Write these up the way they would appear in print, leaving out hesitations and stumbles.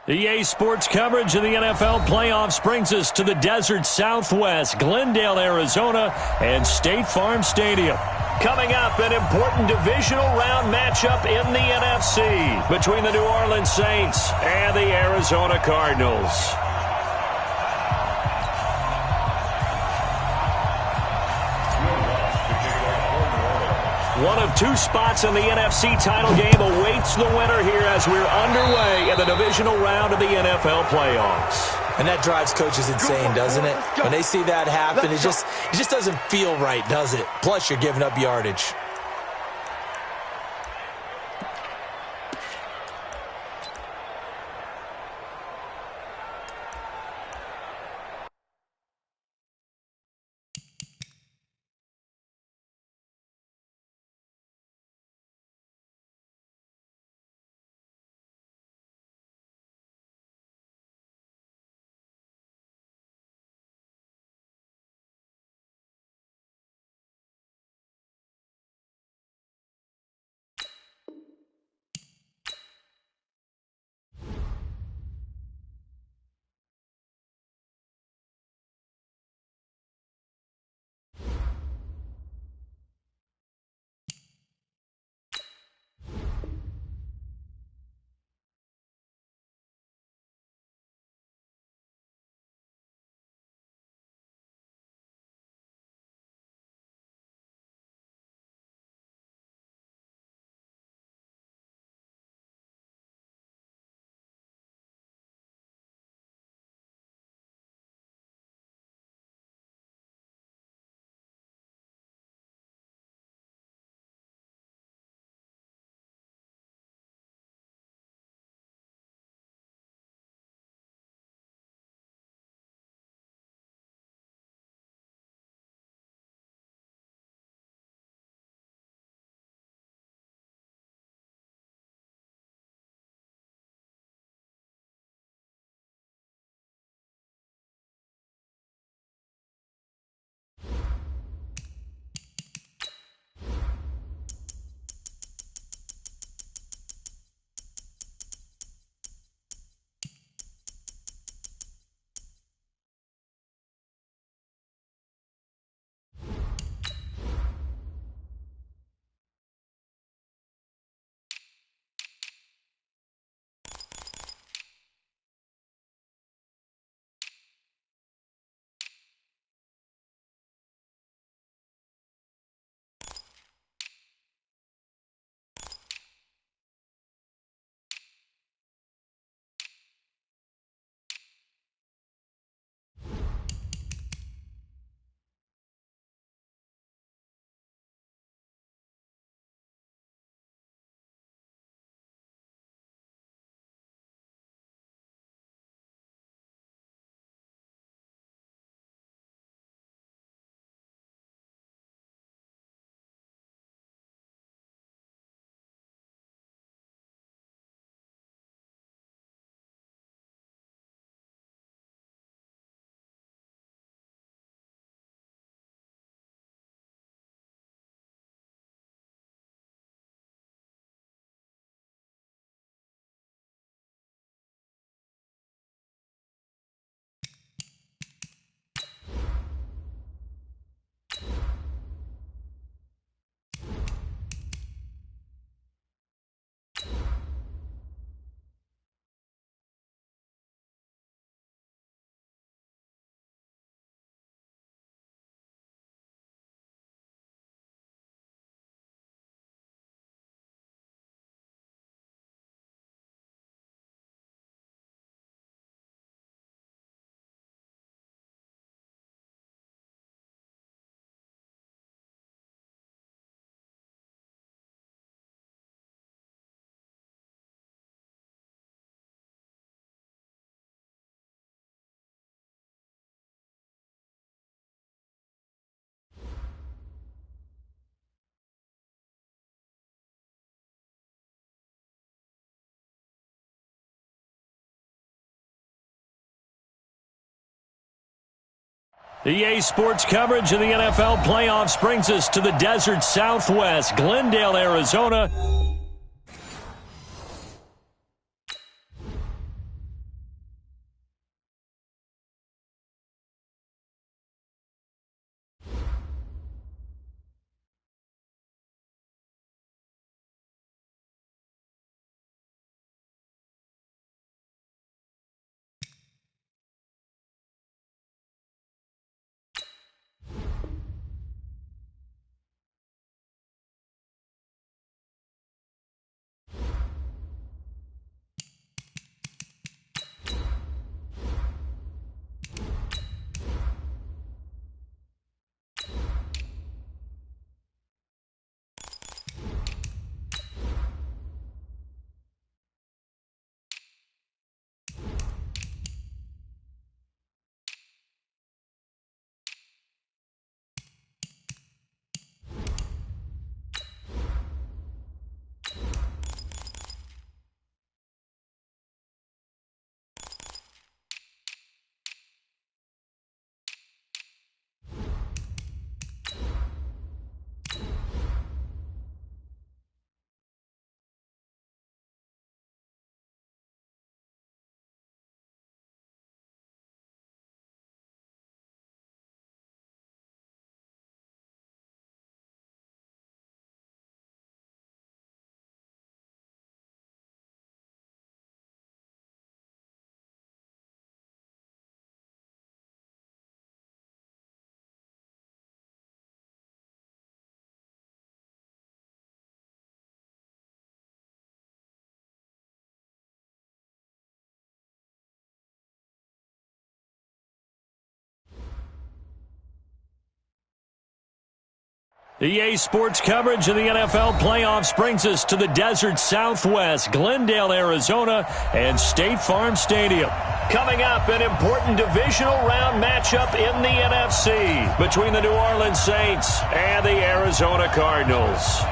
EA Sports coverage of the NFL playoffs brings us to the desert Southwest, Glendale, Arizona, and State Farm Stadium. Coming up, an important divisional round matchup in the NFC between the New Orleans Saints and the Arizona Cardinals. One of two spots in the NFC title game awaits the winner here as we're underway in the divisional round of the NFL playoffs. And that drives coaches insane, doesn't it? When they see that happen, it just doesn't feel right, does it? Plus, you're giving up yardage. EA Sports coverage of the NFL playoffs brings us to the desert Southwest, Glendale, Arizona. EA Sports coverage of the NFL playoffs brings us to the desert Southwest, Glendale, Arizona, and State Farm Stadium. Coming up, an important divisional round matchup in the NFC between the New Orleans Saints and the Arizona Cardinals.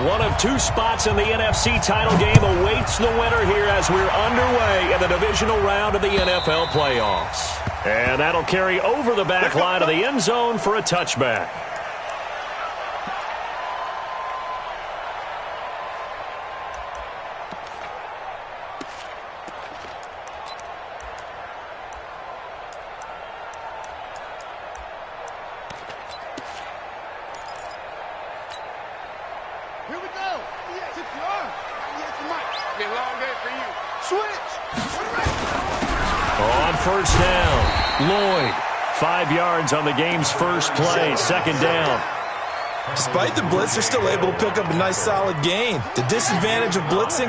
One of two spots in the NFC title game awaits the winner here as we're underway in the divisional round of the NFL playoffs. And that'll carry over the back line of the end zone for a touchback. First down, Lloyd. 5 yards on the game's first play, second down. Despite the blitz, they're still able to pick up a nice solid gain. The disadvantage of blitzing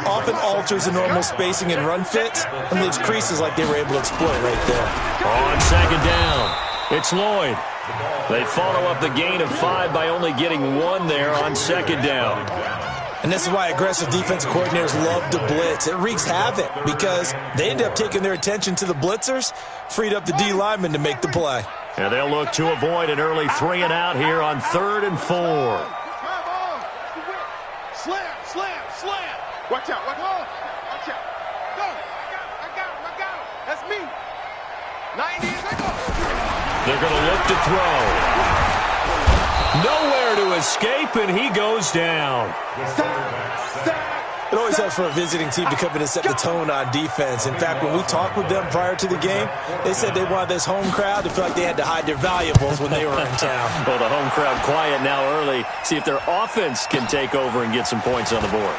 often alters the normal spacing and run fits and leaves creases like they were able to exploit right there. On second down, it's Lloyd. They follow up the gain of 5 by only getting 1 there on second down. And this is why aggressive defensive coordinators love to blitz. It wreaks havoc because they end up taking their attention to the blitzers, freed up the D lineman to make the play. And they'll look to avoid an early 3 and out here on 3rd and 4. Slam, slam, slam. Watch out, watch out. Watch out. Go. I got him. That's me. 90 is I go. They're going to look to throw. Nowhere to escape, and he goes down. It always helps for a visiting team to come in and set the tone on defense. In fact, when we talked with them prior to the game, they said they wanted this home crowd to feel like they had to hide their valuables when they were in town. Well, the home crowd quiet now early. See if their offense can take over and get some points on the board.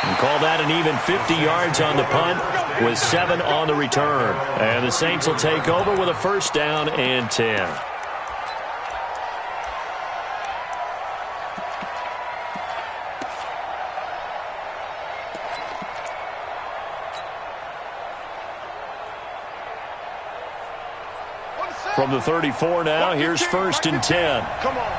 And call that an even 50 yards on the punt with 7 on the return. And the Saints will take over with a first down and 10. From the 34 now, here's 1st and 10. Come on.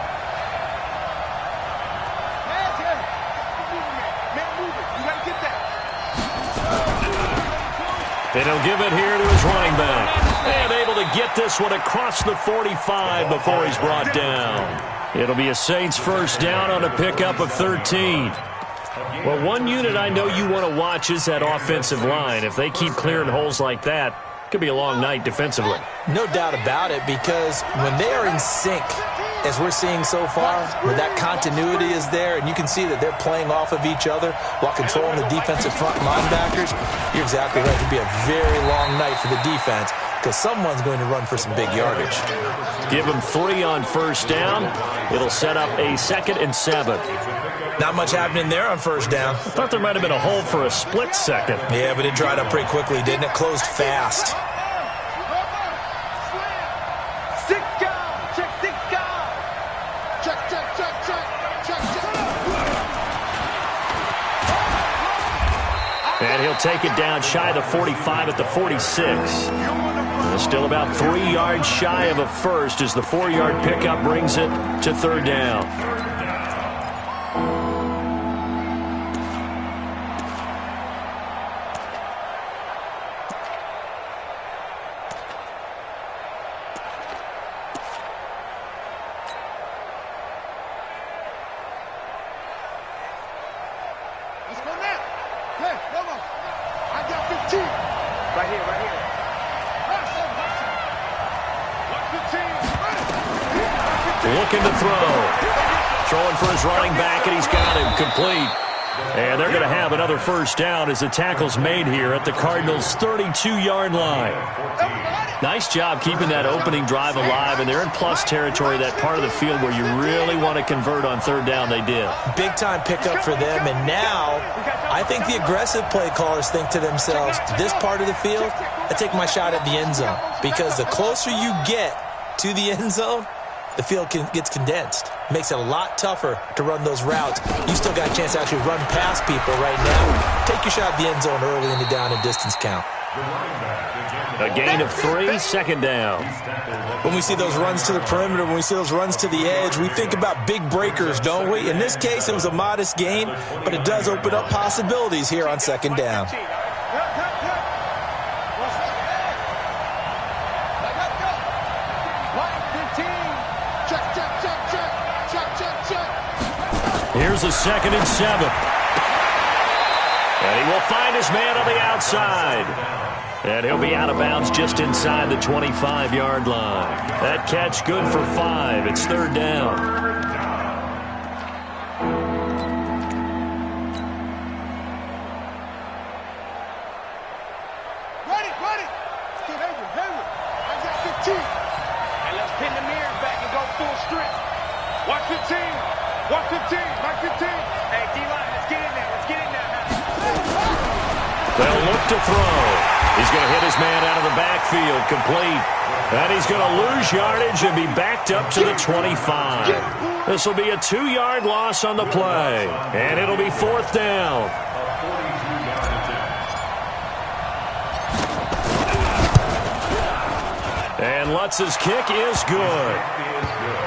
And he'll give it here to his running back. And able to get this one across the 45 before he's brought down. It'll be a Saints first down on a pickup of 13. Well, one unit I know you want to watch is that offensive line. If they keep clearing holes like that, it could be a long night defensively. No doubt about it, because when they are in sync, as we're seeing so far, where that continuity is there, and you can see that they're playing off of each other while controlling the defensive front linebackers, you're exactly right. It could be a very long night for the defense because someone's going to run for some big yardage. Give them 3 on first down. It'll set up a 2nd and 7. Not much happening there on first down. Thought there might have been a hole for a split second. Yeah, but it dried up pretty quickly, didn't it? Closed fast. And he'll take it down shy of the 45 at the 46. And still about 3 yards shy of a first as the 4-yard pickup brings it to 3rd down. Looking to throw. Throwing for his running back, and he's got him complete. And they're going to have another first down as the tackle's made here at the Cardinals' 32-yard line. Nice job keeping that opening drive alive, and they're in plus territory, that part of the field where you really want to convert on 3rd down. They did. Big-time pickup for them, and now I think the aggressive play callers think to themselves, this part of the field, I take my shot at the end zone, because the closer you get to the end zone, the field gets condensed. Makes it a lot tougher to run those routes. You still got a chance to actually run past people right now. Take your shot at the end zone early in the down and distance count. A gain of 3, second down. When we see those runs to the perimeter, when we see those runs to the edge, we think about big breakers, don't we? In this case, it was a modest gain, but it does open up possibilities here on second down. Here's a 2nd and 7. And he will find his man on the outside. And he'll be out of bounds just inside the 25-yard line. That catch good for 5. It's 3rd down. Ready. Let's get Hayward. I got 15. And let's pin the mirrors back and go full strength. Watch 15. Watch 15. Watch 15. Hey, D-line, let's get in there. Let's get in there now. They'll look to throw. He's going to hit his man out of the backfield, complete. And he's going to lose yardage and be backed up to the 25. This will be a 2-yard loss on the play. And it'll be 4th down. And Lutz's kick is good.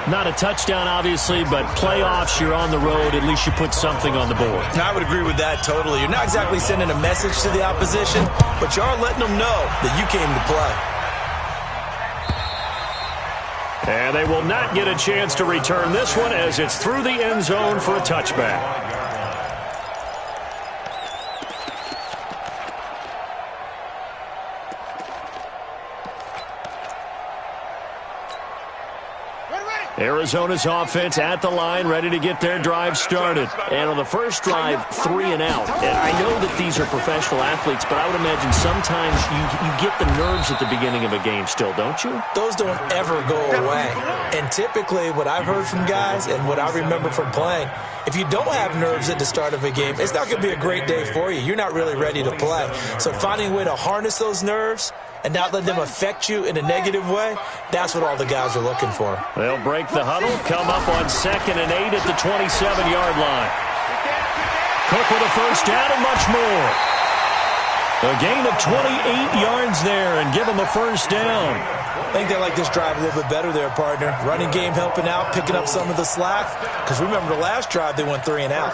Not a touchdown, obviously, but playoffs, you're on the road. At least you put something on the board. I would agree with that totally. You're not exactly sending a message to the opposition, but you are letting them know that you came to play. And they will not get a chance to return this one as it's through the end zone for a touchback. Arizona's offense at the line, ready to get their drive started. And on the first drive, 3 and out. And I know that these are professional athletes, but I would imagine sometimes you get the nerves at the beginning of a game still, don't you? Those don't ever go away. And typically, what I've heard from guys and what I remember from playing, if you don't have nerves at the start of a game, it's not going to be a great day for you. You're not really ready to play. So finding a way to harness those nerves and not let them affect you in a negative way, that's what all the guys are looking for. They'll break the huddle, come up on 2nd and 8 at the 27-yard line. Cook with a first down and much more. A gain of 28 yards there and give them a first down. I think they like this drive a little bit better there, partner. Running game helping out, picking up some of the slack. Because remember the last drive, they went 3 and out.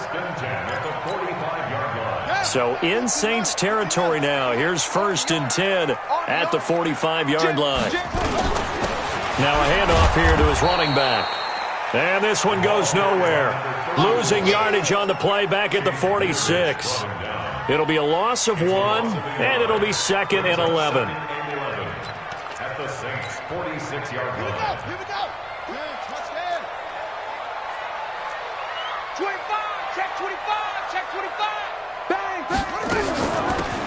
So in Saints territory now. Here's 1st and 10 at the 45-yard line. Now a handoff here to his running back. And this one goes nowhere. Losing yardage on the play back at the 46. It'll be a loss of 1, and it'll be 2nd and 11. At the Saints 46-yard line. Here we go. Good touchdown. 25. Check 25. Check 25. Bang.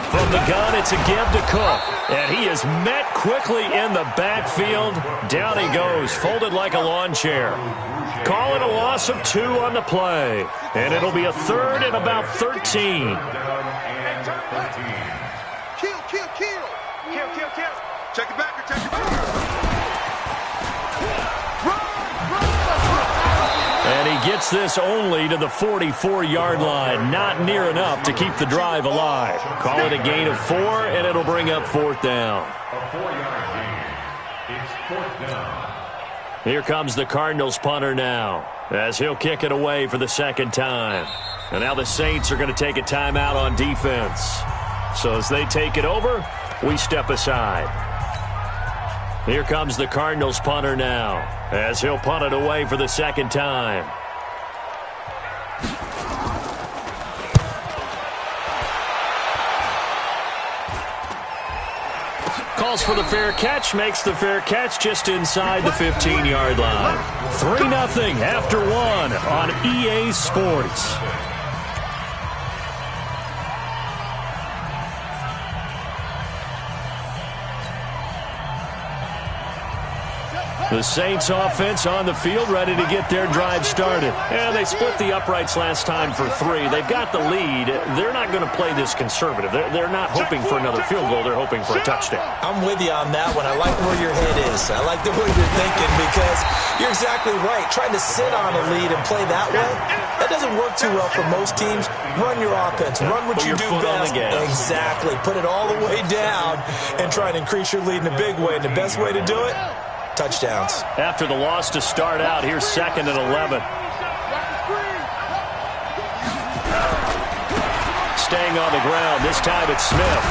From the gun, it's a give to Cook. And he is met quickly in the backfield. Down he goes, folded like a lawn chair. Call it a loss of 2 on the play. And it'll be a 3rd and about 13. Kill. Check it back. Check it back. And he gets this only to the 44-yard line. Not near enough to keep the drive alive. Call it a gain of 4, and it'll bring up 4th down. A 4-yard gain. It's 4th down. Here comes the Cardinals punter now, as he'll kick it away for the 2nd time. And now the Saints are going to take a timeout on defense. So as they take it over, we step aside. Here comes the Cardinals punter now, as he'll punt it away for the 2nd time. Calls for the fair catch, makes the fair catch just inside the 15-yard line. 3-0 after 1 on EA Sports. The Saints offense on the field, ready to get their drive started. And they split the uprights last time for 3. They've got the lead. They're not going to play this conservative. They're not hoping for another field goal. They're hoping for a touchdown. I'm with you on that one. I like where your head is. I like the way you're thinking because you're exactly right. Trying to sit on a lead and play that way, that doesn't work too well for most teams. Run your offense. Run what you do best. Exactly. Put it all the way down and try to increase your lead in a big way. And the best way to do it, touchdowns. After the loss to start out, here's 2nd and 11. Staying on the ground. This time it's Smith.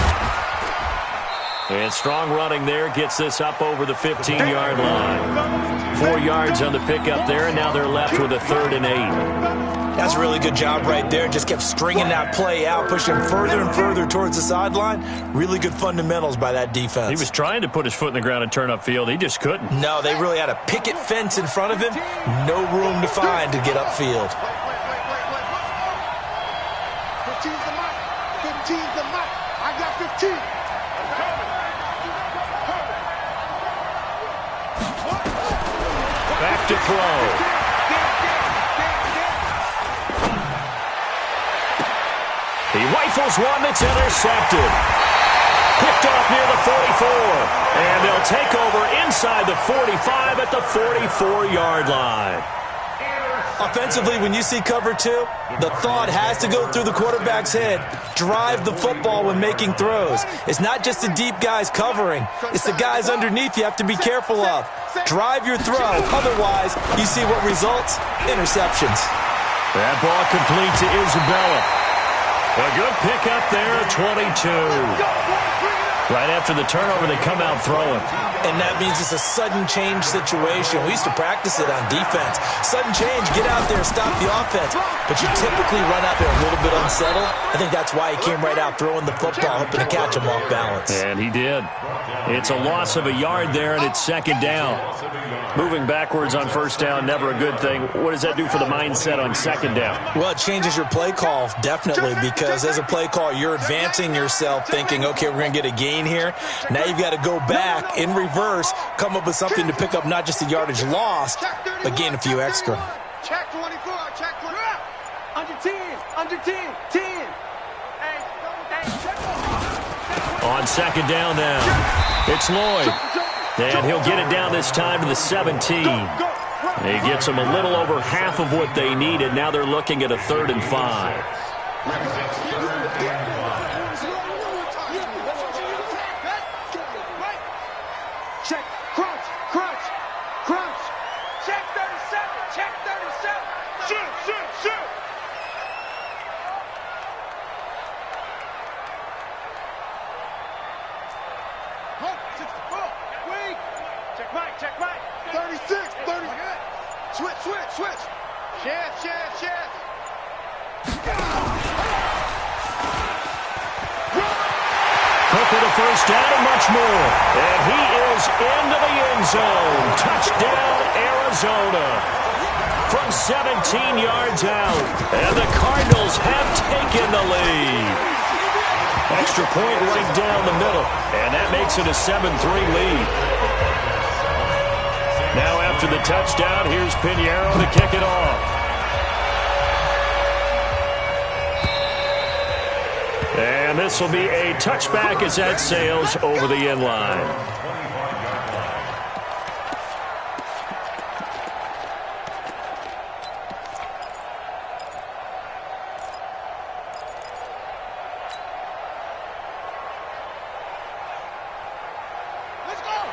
And strong running there gets this up over the 15-yard line. 4 yards on the pickup there, and now they're left with a 3rd and 8. That's a really good job right there. Just kept stringing that play out, pushing him further and further towards the sideline. Really good fundamentals by that defense. He was trying to put his foot in the ground and turn upfield. He just couldn't. No, they really had a picket fence in front of him. No room to find to get upfield. 15's the mic. 15's the mic. I got 15. Back to throw. He rifles one that's intercepted. Picked off near the 44. And they'll take over inside the 45 at the 44-yard line. Offensively, when you see cover 2, the thought has to go through the quarterback's head. Drive the football when making throws. It's not just the deep guys covering. It's the guys underneath you have to be careful of. Drive your throw. Otherwise, you see what results? Interceptions. That ball complete to Isabella. A good pickup there at 22. Right after the turnover, they come out throwing. And that means it's a sudden change situation. We used to practice it on defense. Sudden change, get out there, stop the offense. But you typically run out there a little bit unsettled. I think that's why he came right out throwing the football, hoping to catch him off balance. And he did. It's a loss of a yard there, and it's 2nd down. Moving backwards on 1st down, never a good thing. What does that do for the mindset on 2nd down? Well, it changes your play call, definitely, because as a play call, you're advancing yourself, thinking, okay, we're going to get a gain here. Now you've got to go back in reverse, come up with something to pick up not just the yardage lost, but gain a few extra. Check 24, check 24. Under 10, under 10, 10. On 2nd down now, it's Lloyd. And he'll get it down this time to the 17. He gets them a little over half of what they needed. Now they're looking at a 3rd and 5. Check, crunch, crunch, crunch. Check 37, check 37. Shoot, shoot, shoot. Check Mike, check Mike. 36, 30. Switch, switch, switch. Shift, shift, shift. Cook with a 1st down and much more. And he is into the end zone. Touchdown, Arizona. From 17 yards out. And the Cardinals have taken the lead. Extra point right down the middle. And that makes it a 7-3 lead. Now after the touchdown, here's Pinheiro to kick it off. And this will be a touchback as that sails over the end line.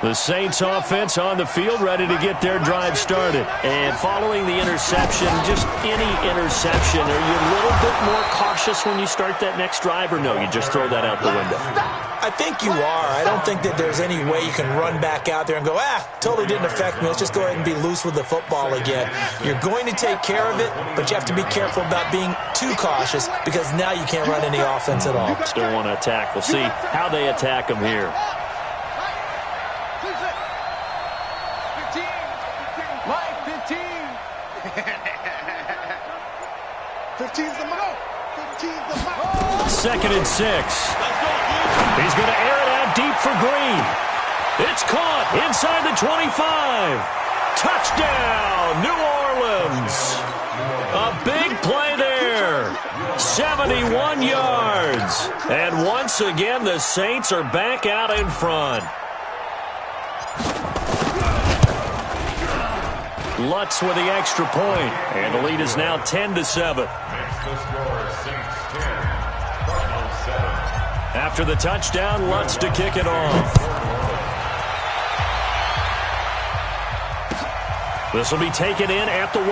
The Saints offense on the field, ready to get their drive started. And following the interception, just any interception, are you a little bit more cautious when you start that next drive, or no, you just throw that out the window? I think you are. I don't think that there's any way you can run back out there and go, totally didn't affect me. Let's just go ahead and be loose with the football again. You're going to take care of it, but you have to be careful about being too cautious because now you can't run any offense at all. Still want to attack. We'll see how they attack them here. 15's the mark. 15's the mark. 2nd and 6. He's going to air it out deep for Green. It's caught inside the 25. Touchdown, New Orleans. A big play there. 71 yards. And once again, the Saints are back out in front. Lutz with the extra point, and the lead is now 10-7. Makes the score Saints 10, Cardinals 7. After the touchdown, Lutz to kick it off. This will be taken in at the 1.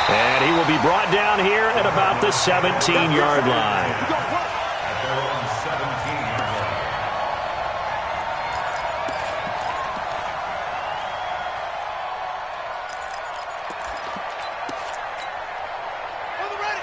And he will be brought down here at about the 17-yard line. At their own 17-yard line.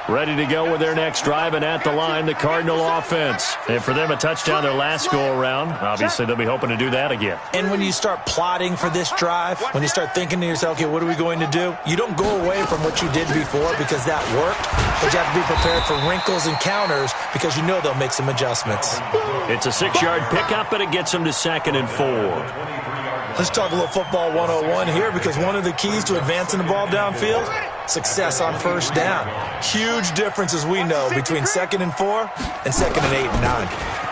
Ready to go with their next drive, and at the line, the Cardinal offense. And for them, a touchdown their last go-around. Obviously, they'll be hoping to do that again. And when you start plotting for this drive, when you start thinking to yourself, okay, what are we going to do? You don't go away from what you did before because that worked, but you have to be prepared for wrinkles and counters because you know they'll make some adjustments. It's a 6-yard pickup, and it gets them to 2nd and 4. Let's talk a little football 101 here because one of the keys to advancing the ball downfield, success on first down. Huge difference, as we know, between 2nd and 4 and 2nd and 8 and 9.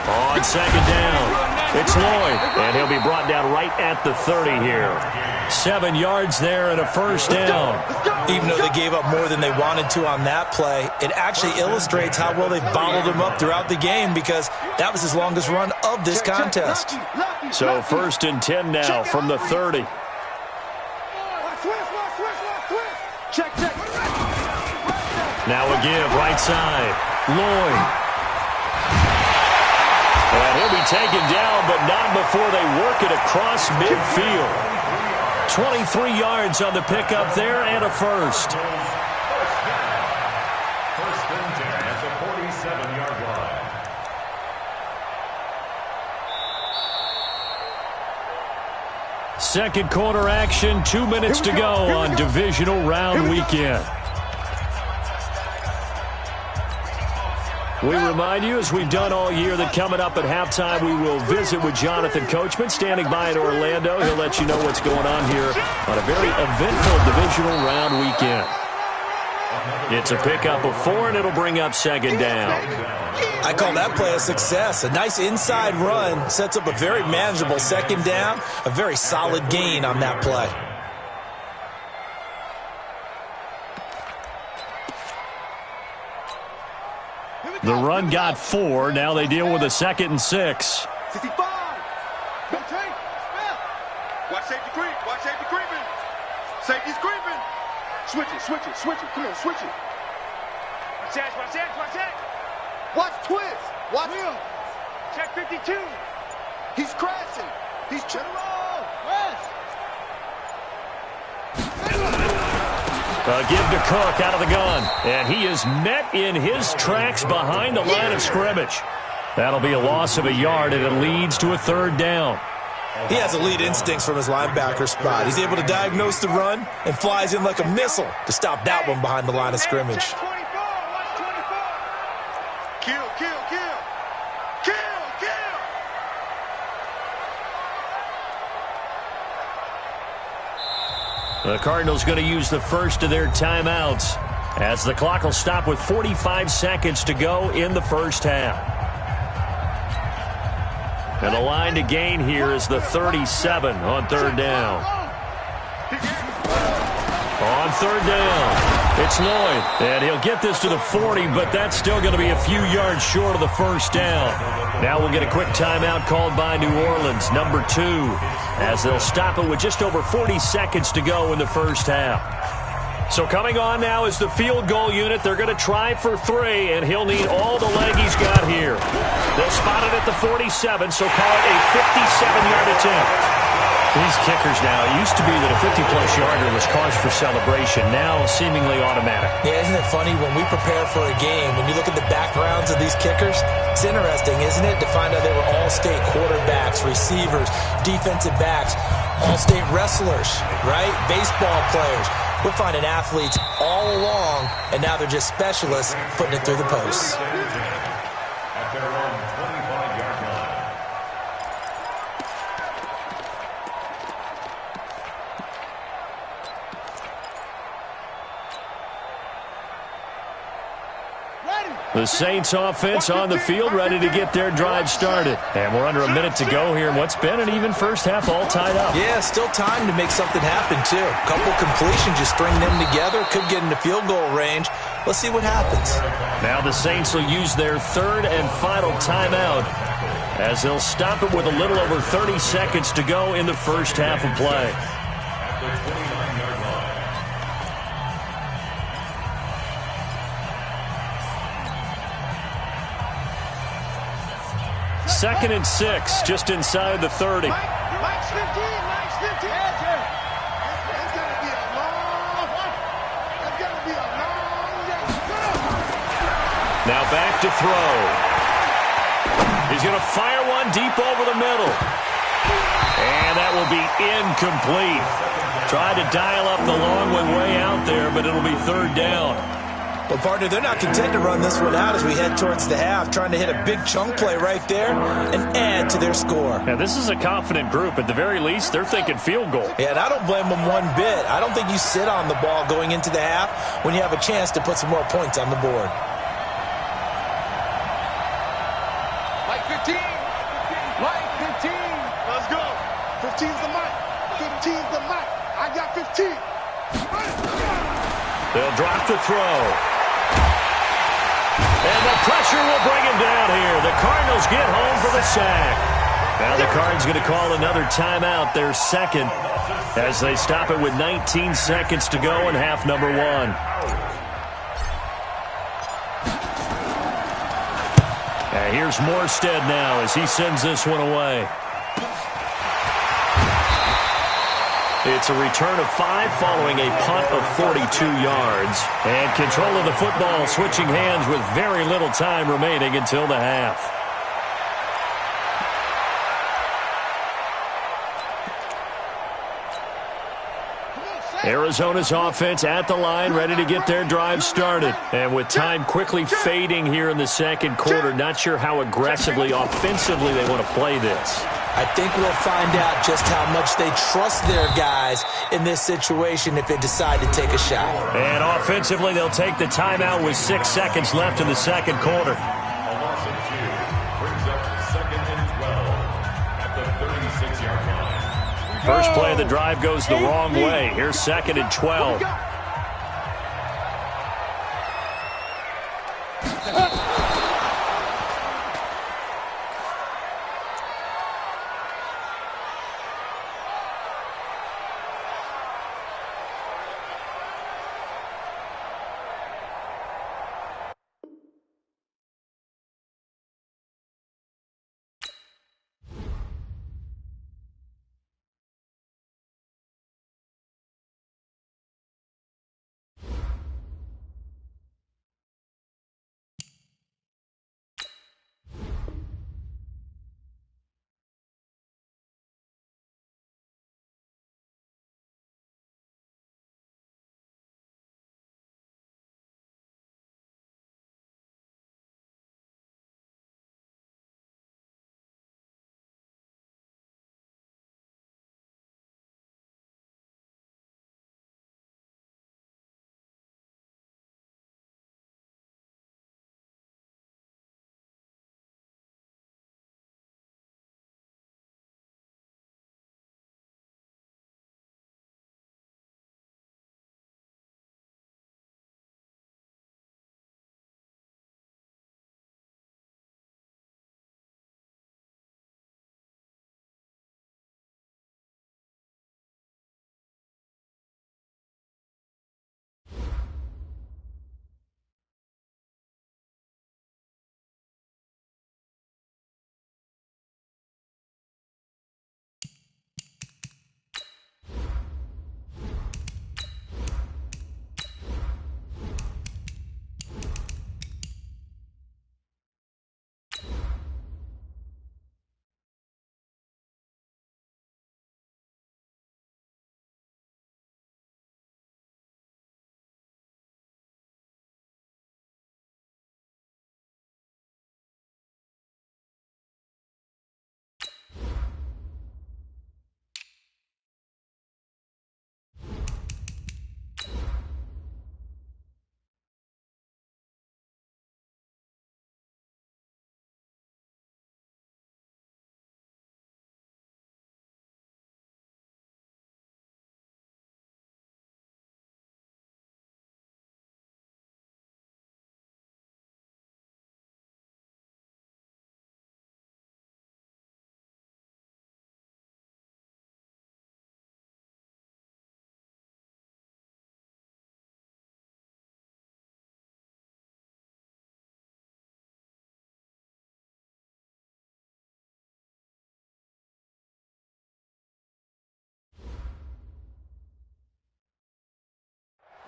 On 2nd down, it's Lloyd, and he'll be brought down right at the 30 here. 7 yards there and a first down. Even though they gave up more than they wanted to on that play, it actually illustrates how well they bottled him up throughout the game because that was his longest run of this contest. So 1st and 10 now from the 30. Now a give, right side. Lloyd. And he'll be taken down, but not before they work it across midfield. 23 yards on the pickup there and a first. First and 10 at the 47-yard line. Second quarter action, 2 minutes to go on divisional round weekend. We remind you, as we've done all year, that coming up at halftime, we will visit with Jonathan Coachman, standing by in Orlando. He'll let you know what's going on here on a very eventful divisional round weekend. It's a pickup of 4, and it'll bring up 2nd down. I call that play a success. A nice inside run sets up a very manageable 2nd down, a very solid gain on that play. The run got 4. Now they deal with a 2nd and 6. 65. Watch safety creep. Watch safety creeping. Safety's creeping. Switch it, switch it, switch it. Come on, switch it. Watch that, watch that, watch that. Watch twist. Watch him. Check 52. He's crashing. He's chilling. Give to Cook out of the gun. And he is met in his tracks behind the line of scrimmage. That'll be a loss of a yard, and it leads to a 3rd down. He has elite instincts from his linebacker spot. He's able to diagnose the run and flies in like a missile to stop that one behind the line of scrimmage. Kill, kill, kill. Kill, kill. The Cardinals going to use the first of their timeouts as the clock will stop with 45 seconds to go in the first half. And the line to gain here is the 37 on 3rd down. On 3rd down, it's Lloyd. And he'll get this to the 40, but that's still going to be a few yards short of the first down. Now we'll get a quick timeout called by New Orleans, number 2, as they'll stop it with just over 40 seconds to go in the first half. So coming on now is the field goal unit. They're going to try for 3, and he'll need all the leg he's got here. They'll spot it at the 47, so call it a 57-yard attempt. These kickers now, it used to be that a 50-plus yarder was cause for celebration. Now seemingly automatic. Yeah, isn't it funny when we prepare for a game, when you look at the backgrounds of these kickers, it's interesting, isn't it, to find out they were all-state quarterbacks, receivers, defensive backs, all-state wrestlers, right? Baseball players. We're finding athletes all along, and now they're just specialists putting it through the posts. At their own 25-yard line. The Saints offense on the field, ready to get their drive started. And we're under a minute to go here in what's been an even first half, all tied up. Yeah, still time to make something happen, too. A couple completions, just string them together. Could get into field goal range. Let's see what happens. Now the Saints will use their third and final timeout as they'll stop it with a little over 30 seconds to go in the first half of play. At the 29-yard line. Second and 6, just inside the 30. Mike's 15, Mike's 15. That's gonna be a long one. That's gonna be a long day. Now back to throw. He's going to fire one deep over the middle. And that will be incomplete. Tried to dial up the long one way out there, but it'll be third down. Well, partner, they're not content to run this one out as we head towards the half, trying to hit a big chunk play right there and add to their score. Now, this is a confident group. At the very least, they're thinking field goal. Yeah, and I don't blame them one bit. I don't think you sit on the ball going into the half when you have a chance to put some more points on the board. Mike 15. Mike 15. Let's go. 15's the Mike. 15's the Mike. I got 15. They'll drop the throw. And the pressure will bring him down here. The Cardinals get home for the sack. Now the Cards going to call another timeout, their second, as they stop it with 19 seconds to go in half number 1. And here's Morstead now as he sends this one away. It's a return of 5 following a punt of 42 yards. And control of the football switching hands with very little time remaining until the half. Arizona's offense at the line, ready to get their drive started. And with time quickly fading here in the second quarter, not sure how aggressively, offensively they want to play this. I think we'll find out just how much they trust their guys in this situation if they decide to take a shot. And offensively, they'll take the timeout with 6 seconds left in the second quarter. A loss of 2 brings up 2nd and 12 at the 36-yard line. First play of the drive goes the wrong way. Here's 2nd and 12.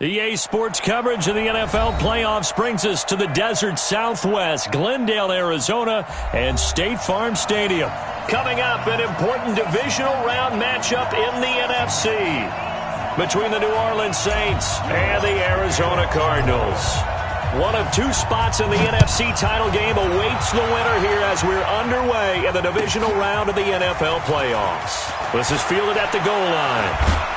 EA Sports coverage of the NFL playoffs brings us to the desert Southwest, Glendale, Arizona, and State Farm Stadium. Coming up, an important divisional round matchup in the NFC between the New Orleans Saints and the Arizona Cardinals. One of two spots in the NFC title game awaits the winner here as we're underway in the divisional round of the NFL playoffs. This is fielded at the goal line.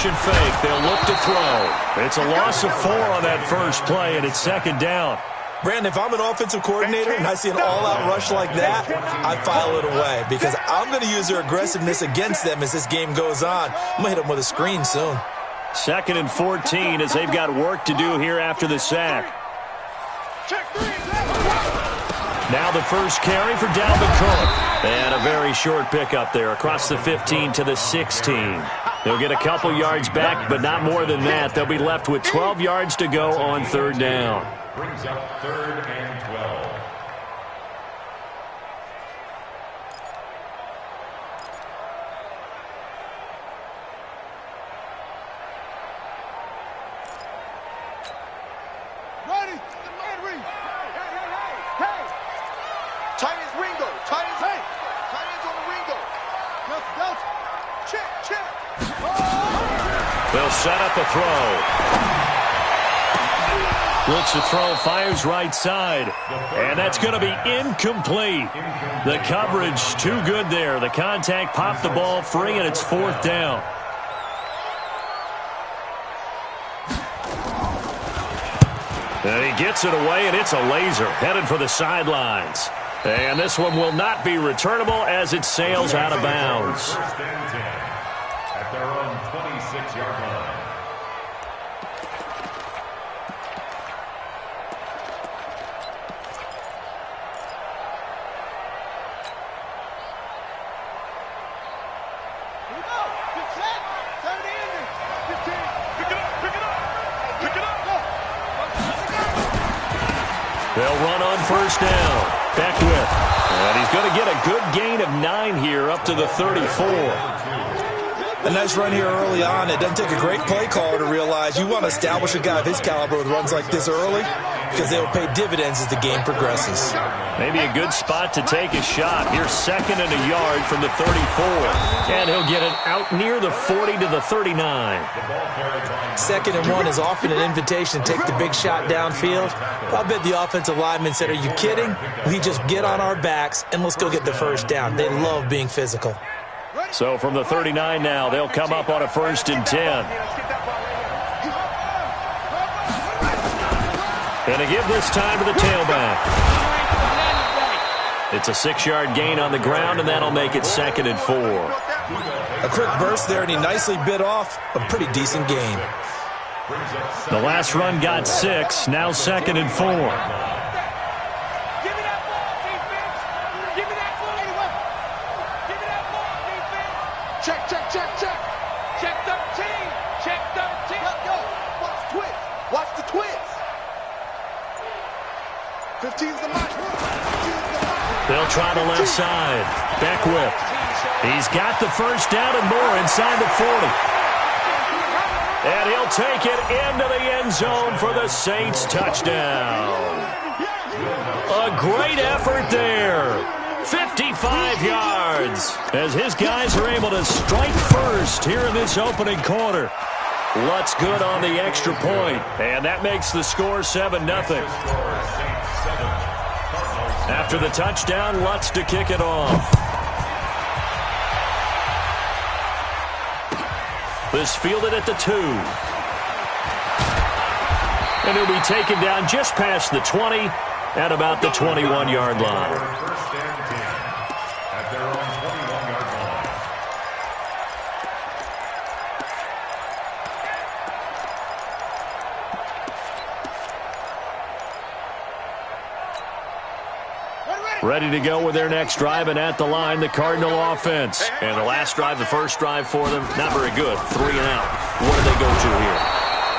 Fake. They'll look to throw. It's a loss of 4 on that first play, and it's second down. Brandon, if I'm an offensive coordinator and I see an all-out rush like that, I file it away because I'm going to use their aggressiveness against them as this game goes on. I'm going to hit them with a screen soon. 2nd and 14 as they've got work to do here after the sack. Now the first carry for Dalvin Cook. And a very short pickup there across the 15 to the 16. They'll get a couple yards back, but not more than that. They'll be left with 12 yards to go on third down. Brings up 3rd and 12. Ready? Hey! Titans Ringo. Titans, hey! Titans on the Ringo. Delta. Check. They'll set up a throw. Looks to throw, fires right side. And that's going to be incomplete. The coverage too good there. The contact popped the ball free, and it's 4th down. And he gets it away, and it's a laser headed for the sidelines. And this one will not be returnable as it sails out of bounds. First and 10 at their own 26-yard line. They'll run on first down. Beckwith. And he's going to get a good gain of 9 here up to the 34. A nice run here early on. It doesn't take a great play caller to realize you want to establish a guy of his caliber with runs like this early because they will pay dividends as the game progresses. Maybe a good spot to take a shot. Here's 2nd and a yard from the 34. And he'll get it out near the 40 to the 39. 2nd and 1 is often an invitation to take the big shot downfield. I bet the offensive lineman said, are you kidding? We just get on our backs and let's go get the first down. They love being physical. So from the 39 now, they'll come up on a 1st and 10. And to give this time to the tailback. It's a 6-yard gain on the ground, and that'll make it 2nd and 4. A quick burst there, and he nicely bit off a pretty decent gain. The last run got 6, now 2nd and 4. They'll try the left side. Beckwith. He's got the first down and more inside the 40. And he'll take it into the end zone for the Saints touchdown. A great effort there. 55 yards as his guys are able to strike first here in this opening quarter. Lutz good on the extra point, and that makes the score 7-0. After the touchdown, Lutz to kick it off. This fielded at the 2. And he'll be taken down just past the 20 at about the 21-yard line. First and 10 at their own 21-yard line. Ready to go with their next drive, and at the line, the Cardinal offense. And the last drive, the first drive for them, not very good. 3 and out. What do they go to here?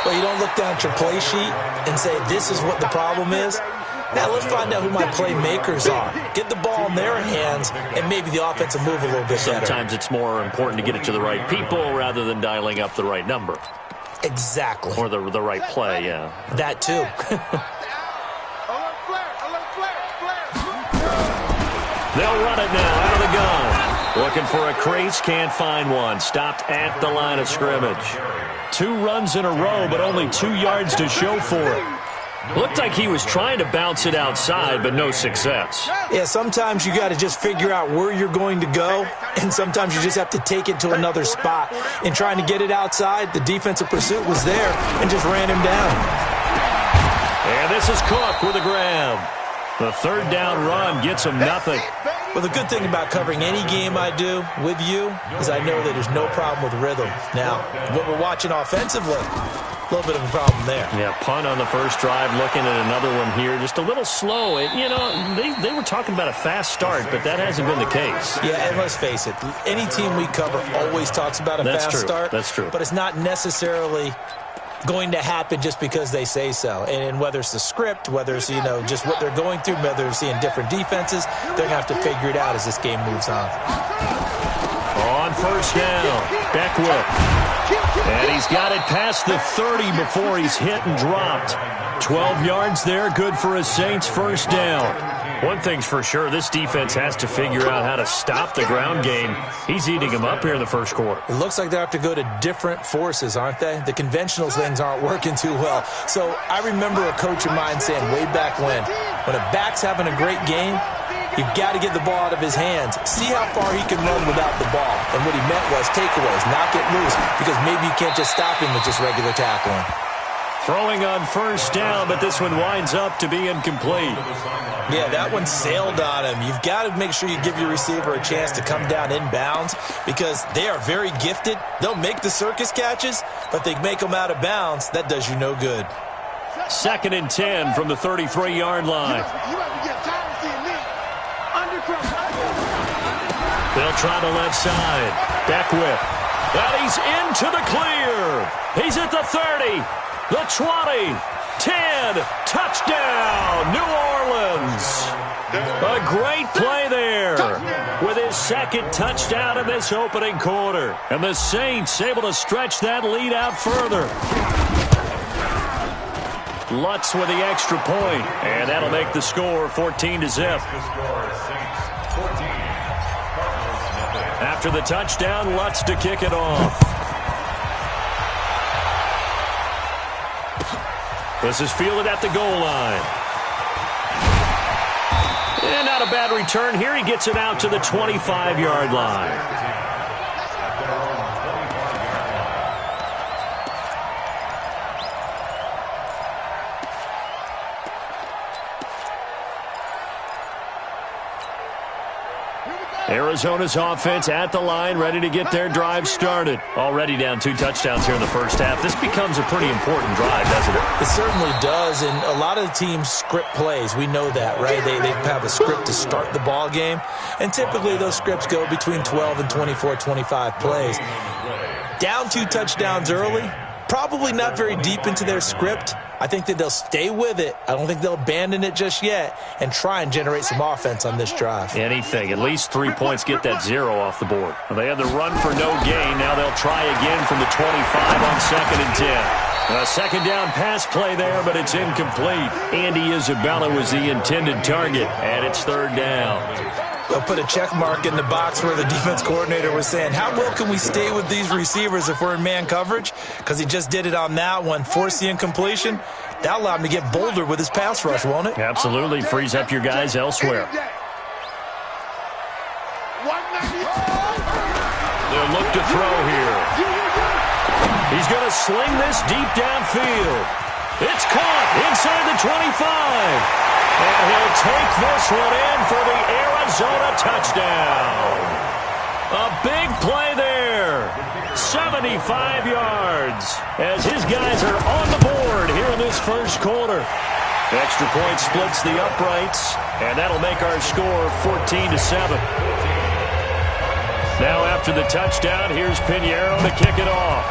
Well, you don't look down at your play sheet and say, this is what the problem is. Now, let's find out who my playmakers are. Get the ball in their hands, and maybe the offense will move a little bit better. Sometimes it's more important to get it to the right people rather than dialing up the right number. Exactly. Or the right play, yeah. That, too. They'll run it now out of the gun. Looking for a crease, can't find one. Stopped at the line of scrimmage. 2 runs in a row, but only 2 yards to show for it. Looked like he was trying to bounce it outside, but no success. Yeah, sometimes you got to just figure out where you're going to go, and sometimes you just have to take it to another spot. In trying to get it outside, the defensive pursuit was there and just ran him down. And this is Cook with a grab. The third down run gets him nothing. Well, the good thing about covering any game I do with you is I know that there's no problem with rhythm. Now, what we're watching offensively, a little bit of a problem there. Yeah, punt on the first drive, looking at another one here. Just a little slow. They were talking about a fast start, but that hasn't been the case. Yeah, and let's face it, any team we cover always talks about a fast start. That's true. But it's not necessarily going to happen just because they say so. And whether it's the script, whether it's, just what they're going through, whether they're seeing different defenses, they're going to have to figure it out as this game moves on. On first down, Beckwith. And he's got it past the 30 before he's hit and dropped. 12 yards there, good for a Saints first down. One thing's for sure, this defense has to figure out how to stop the ground game. He's eating them up here in the first quarter. It looks like they have to go to different forces, aren't they? The conventional things aren't working too well. So I remember a coach of mine saying way back when a back's having a great game, you've got to get the ball out of his hands. See how far he can run without the ball. And what he meant was takeaways, not get loose, because maybe you can't just stop him with just regular tackling. Throwing on first down, but this one winds up to be incomplete. Yeah, that one sailed on him. You've got to make sure you give your receiver a chance to come down inbounds because they are very gifted. They'll make the circus catches, but they make them out of bounds. That does you no good. 2nd and 10 from the 33-yard line. They'll try the left side. Beckwith. And he's into the clear. He's at the 30. The 20, 10, touchdown, New Orleans. A great play there with his 2nd touchdown in this opening quarter. And the Saints able to stretch that lead out further. Lutz with the extra point, and that'll make the score 14-0. After the touchdown, Lutz to kick it off. This is fielded at the goal line. And not a bad return here. He gets it out to the 25-yard line. Arizona's offense at the line, ready to get their drive started. Already down 2 touchdowns here in the first half. This becomes a pretty important drive, doesn't it? It certainly does, and a lot of the teams script plays. We know that, right? They have a script to start the ball game, and typically those scripts go between 12 and 24, 25 plays. Down 2 touchdowns early, probably not very deep into their script. I think that they'll stay with it. I don't think they'll abandon it just yet and try and generate some offense on this drive. Anything. At least 3 points, get that 0 off the board. Well, they had the run for no gain. Now they'll try again from the 25 on 2nd and 10. A 2nd down pass play there, but it's incomplete. Andy Isabella was the intended target, and it's 3rd down. They'll put a check mark in the box where the defense coordinator was saying, how well can we stay with these receivers if we're in man coverage? Because he just did it on that one, forced the incompletion. That allowed him to get bolder with his pass rush, won't it? Absolutely. Frees up your guys elsewhere. They'll look to throw here. He's going to sling this deep downfield. It's caught inside the 25. And he'll take this one in for the Arizona touchdown. A big play there. 75 yards as his guys are on the board here in this first quarter. Extra point splits the uprights, and that'll make our score 14-7. Now after the touchdown, here's Pinheiro to kick it off.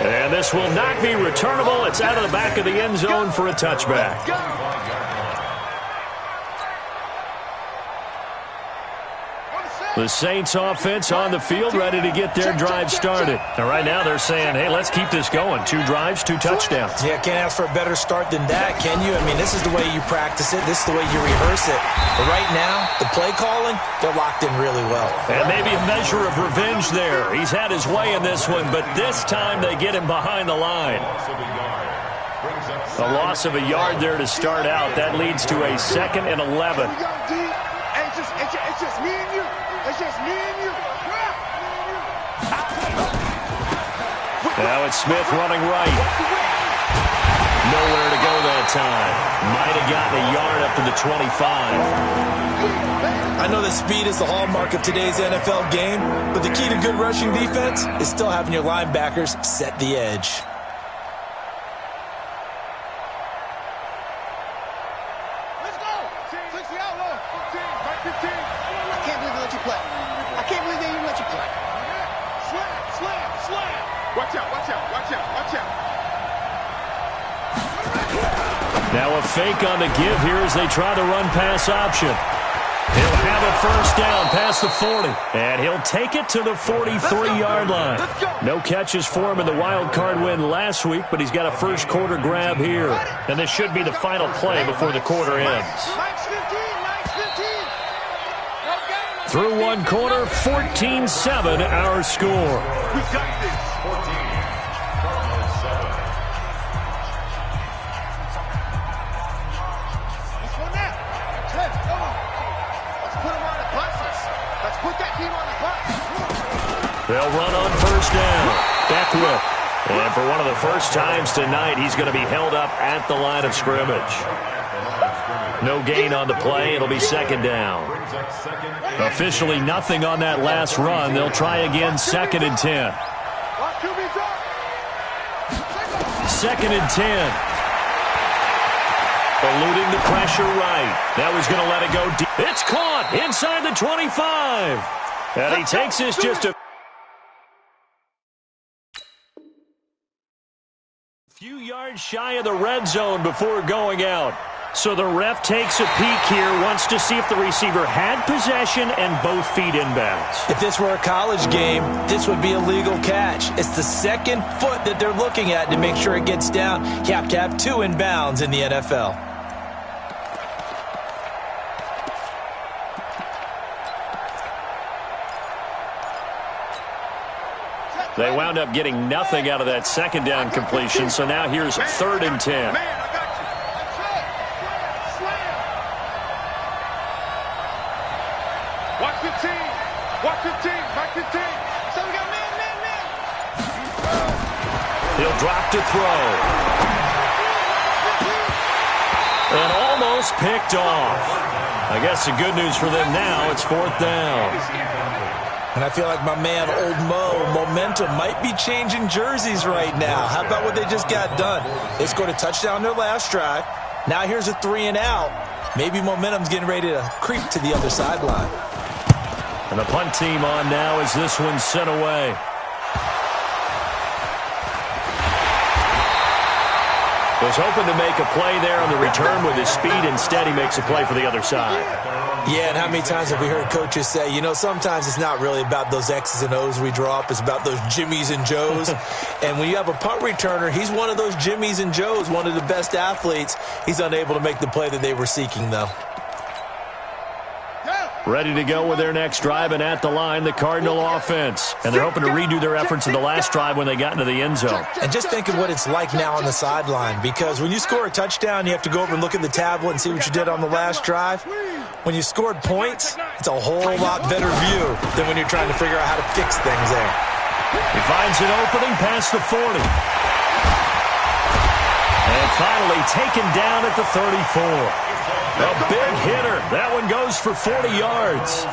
And this will not be returnable. It's out of the back of the end zone for a touchback. The Saints offense on the field, ready to get their drive started. And right now they're saying, hey, let's keep this going. 2 drives, 2 touchdowns. Yeah, can't ask for a better start than that, can you? I mean, this is the way you practice it. This is the way you rehearse it. But right now, the play calling, they're locked in really well. And maybe a measure of revenge there. He's had his way in this one, but this time they get him behind the line. A loss of a yard there to start out. That leads to a 2nd and 11. It's just me and you. It's just me and you. Now it's Smith running right. Nowhere to go that time. Might have gotten a yard up to the 25. I know that speed is the hallmark of today's NFL game, but the key to good rushing defense is still having your linebackers set the edge. Now a fake on the give here as they try the run-pass option. He'll have a first down past the 40. And he'll take it to the 43-yard line. No catches for him in the wild card win last week, but he's got a first quarter grab here. And this should be the final play before the quarter ends. Through one quarter, 14-7 our score. We got this. 14. They'll run on first down. Beckwith. And for one of the first times tonight, he's going to be held up at the line of scrimmage. No gain on the play. It'll be 2nd down. Officially nothing on that last run. They'll try again 2nd and 10. 2nd and 10. Eluding the pressure right. That was going to let it go deep. It's caught inside the 25. And he takes this just a few yards shy of the red zone before going out. So the ref takes a peek here, wants to see if the receiver had possession and both feet inbounds. If this were a college game, this would be a legal catch. It's the 2nd foot that they're looking at to make sure it gets down. You have to have 2 inbounds in the NFL. They wound up getting nothing out of that 2nd down completion, so now here's 3rd and 10. Watch the team. Watch the team. Watch the team. So we got man. He'll drop to throw. And almost picked off. I guess the good news for them now, it's 4th down. And I feel like my man, Old Mo, momentum might be changing jerseys right now. How about what they just got done? They scored a touchdown their last drive. Now here's a 3 and out. Maybe momentum's getting ready to creep to the other sideline. And the punt team on now as this one's sent away. Was hoping to make a play there on the return with his speed. Instead, he makes a play for the other side. Yeah, and how many times have we heard coaches say, you know, sometimes it's not really about those X's and O's we draw up. It's about those Jimmies and Joes. And when you have a punt returner, he's one of those Jimmies and Joes, one of the best athletes. He's unable to make the play that they were seeking, though. Ready to go with their next drive, and at the line, the Cardinal offense. And they're hoping to redo their efforts in the last drive when they got into the end zone. And just think of what it's like now on the sideline, because when you score a touchdown, you have to go over and look at the tablet and see what you did on the last drive. When you scored points, it's a whole lot better view than when you're trying to figure out how to fix things there. He finds an opening past the 40. And finally taken down at the 34. A big hitter. That one goes for 40 yards.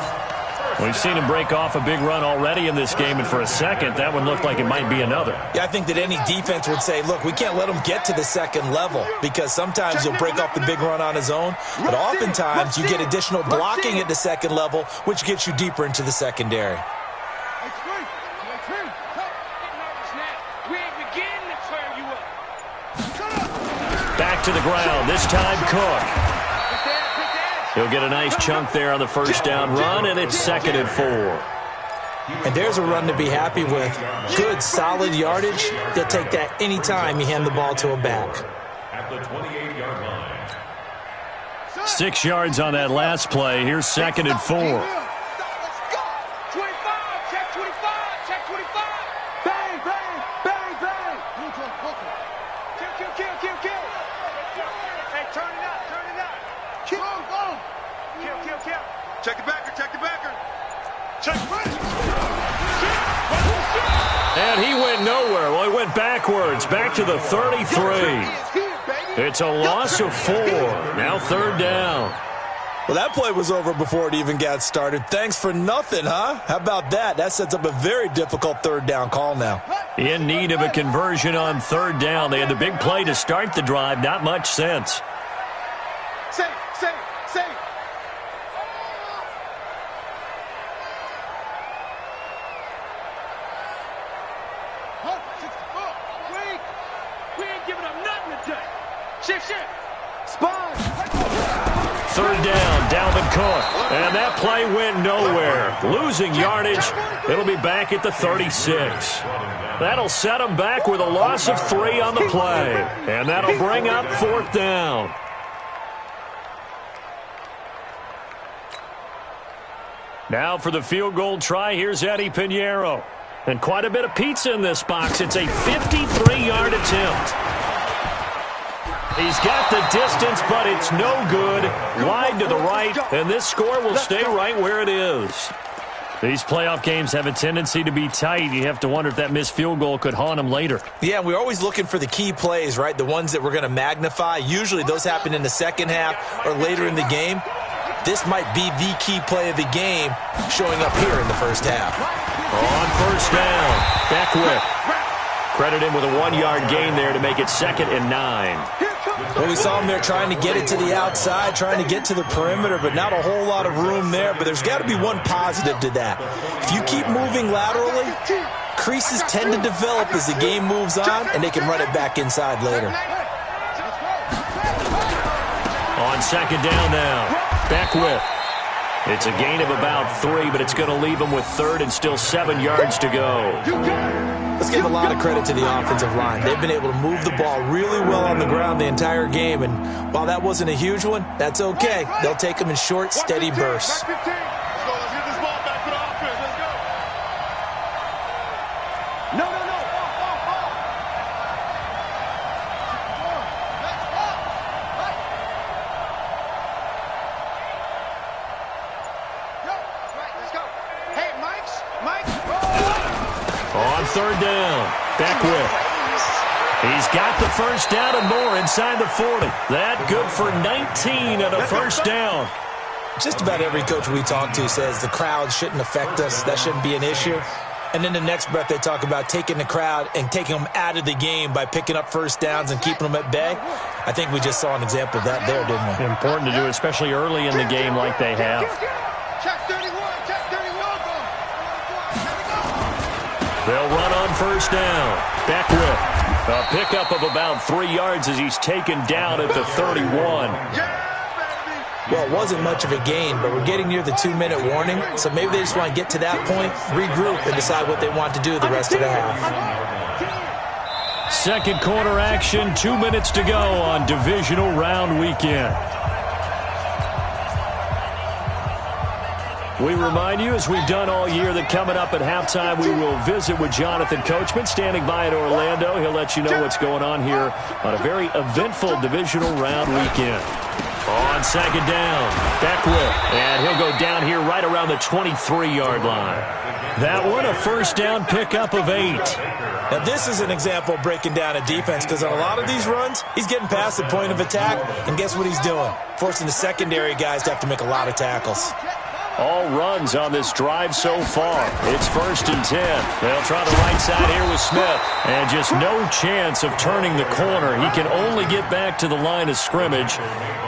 We've seen him break off a big run already in this game, and for a second, that one looked like it might be another. Yeah, I think that any defense would say, look, we can't let him get to the second level because sometimes he'll break off the big run on his own, but oftentimes you get additional blocking at the second level, which gets you deeper into the secondary. Back to the ground, this time Cook. He'll get a nice chunk there on the first down run, and it's 2nd and 4. And there's a run to be happy with. Good, solid yardage. He'll take that any time you hand the ball to a back. At the 28-yard line. 6 yards on that last play. Here's 2nd and 4. 25, check 25, check 25. Bang, bang, bang, bang. Kill. Hey, turn it up. Kill. Check the backer. Check right. And he went nowhere. Well, he went backwards, back to the 33. It's a loss of 4. Now 3rd down. Well, that play was over before it even got started. Thanks for nothing, huh? How about that? That sets up a very difficult 3rd down call now. In need of a conversion on 3rd down. They had the big play to start the drive. Not much sense. Safe. We ain't giving up nothing today. Shift. Spine. 3rd down, Dalvin Cook. And that play went nowhere. Losing yardage. It'll be back at the 36. That'll set them back with a loss of 3 on the play. And that'll bring up 4th down. Now for the field goal try, here's Eddie Pinheiro. And quite a bit of pizza in this box. It's a 53-yard attempt. He's got the distance, but it's no good. Wide to the right, and this score will stay right where it is. These playoff games have a tendency to be tight. You have to wonder if that missed field goal could haunt them later. Yeah, we're always looking for the key plays, right? The ones that we're going to magnify. Usually those happen in the second half or later in the game. This might be the key play of the game showing up here in the first half. On 1st down, Beckwith. Credit him with a 1-yard gain there to make it 2nd and 9. Well, we saw him there trying to get it to the outside, trying to get to the perimeter, but not a whole lot of room there. But there's got to be one positive to that. If you keep moving laterally, creases tend to develop as the game moves on, and they can run it back inside later. On 2nd down now, Beckwith. It's a gain of about 3, but it's going to leave them with 3rd and still 7 yards to go. Let's give a lot of credit to the offensive line. They've been able to move the ball really well on the ground the entire game, and while that wasn't a huge one, that's okay. They'll take them in short, steady bursts. Let's get this ball back to the offense. Let's go. No. Let's go. Hey, Mike. On 3rd down, Beckwith. He's got the first down and more inside the 40. That good for 19 and a first down. Just about every coach we talk to says the crowd shouldn't affect us. That shouldn't be an issue. And then the next breath they talk about taking the crowd and taking them out of the game by picking up first downs and keeping them at bay. I think we just saw an example of that there, didn't we? Important to do, especially early in the game like they have. Check 31. They'll run on 1st down. Beckwith. A pickup of about 3 yards as he's taken down at the 31. Well, it wasn't much of a gain, but we're getting near the 2-minute warning, so maybe they just want to get to that point, regroup, and decide what they want to do the rest of the half. 2nd quarter action, 2 minutes to go on divisional round weekend. We remind you, as we've done all year, that coming up at halftime, we will visit with Jonathan Coachman, standing by in Orlando. He'll let you know what's going on here on a very eventful divisional round weekend. On 2nd down, Beckwith, and he'll go down here right around the 23-yard line. That one, a first down pickup of 8. Now, this is an example of breaking down a defense, because on a lot of these runs, he's getting past the point of attack, and guess what he's doing? Forcing the secondary guys to have to make a lot of tackles. all runs on this drive so far. It's 1st and 10. They'll try the right side here with Smith. And just no chance of turning the corner. He can only get back to the line of scrimmage.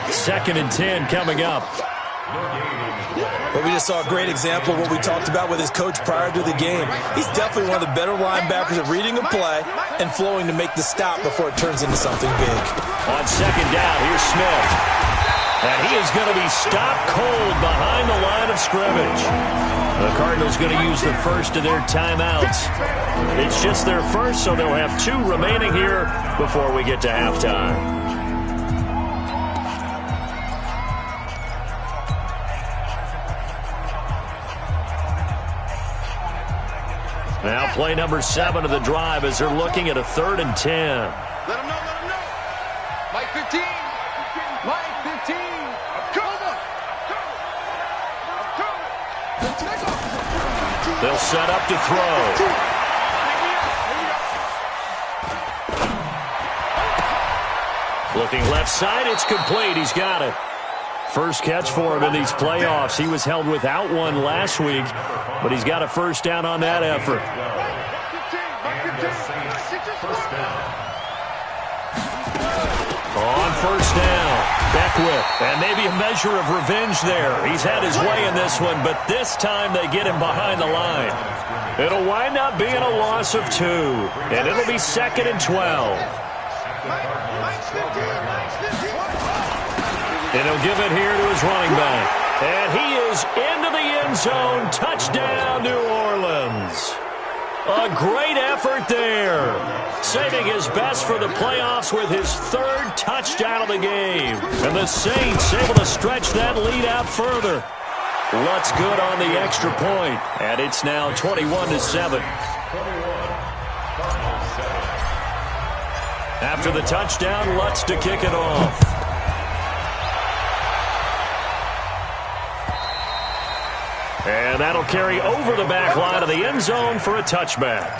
2nd and 10 coming up. But we just saw a great example of what we talked about with his coach prior to the game. He's definitely one of the better linebackers at reading a play and flowing to make the stop before it turns into something big. On 2nd down, here's Smith. And he is going to be stopped cold behind the line of scrimmage. The Cardinals going to use the first of their timeouts. It's just their first, so they'll have 2 remaining here before we get to halftime. Now play number 7 of the drive as they're looking at a 3rd and 10. Let him know, let him know. Mike 15. Mike 15. I'm coming. I'm coming. They'll set up to throw. Looking left side, it's complete. He's got it. First catch for him in these playoffs. He was held without one last week, but he's got a first down on that effort. On first down, Beckwith, and maybe a measure of revenge there. He's had his way in this one, but this time they get him behind the line. It'll wind up being a loss of 2, and it'll be 2nd and 12. And he'll give it here to his running back. And he is into the end zone. Touchdown, New Orleans. A great effort there. Saving his best for the playoffs with his 3rd touchdown of the game. And the Saints able to stretch that lead out further. Lutz good on the extra point. And it's now 21-7. After the touchdown, Lutz to kick it off. And that'll carry over the back line of the end zone for a touchback.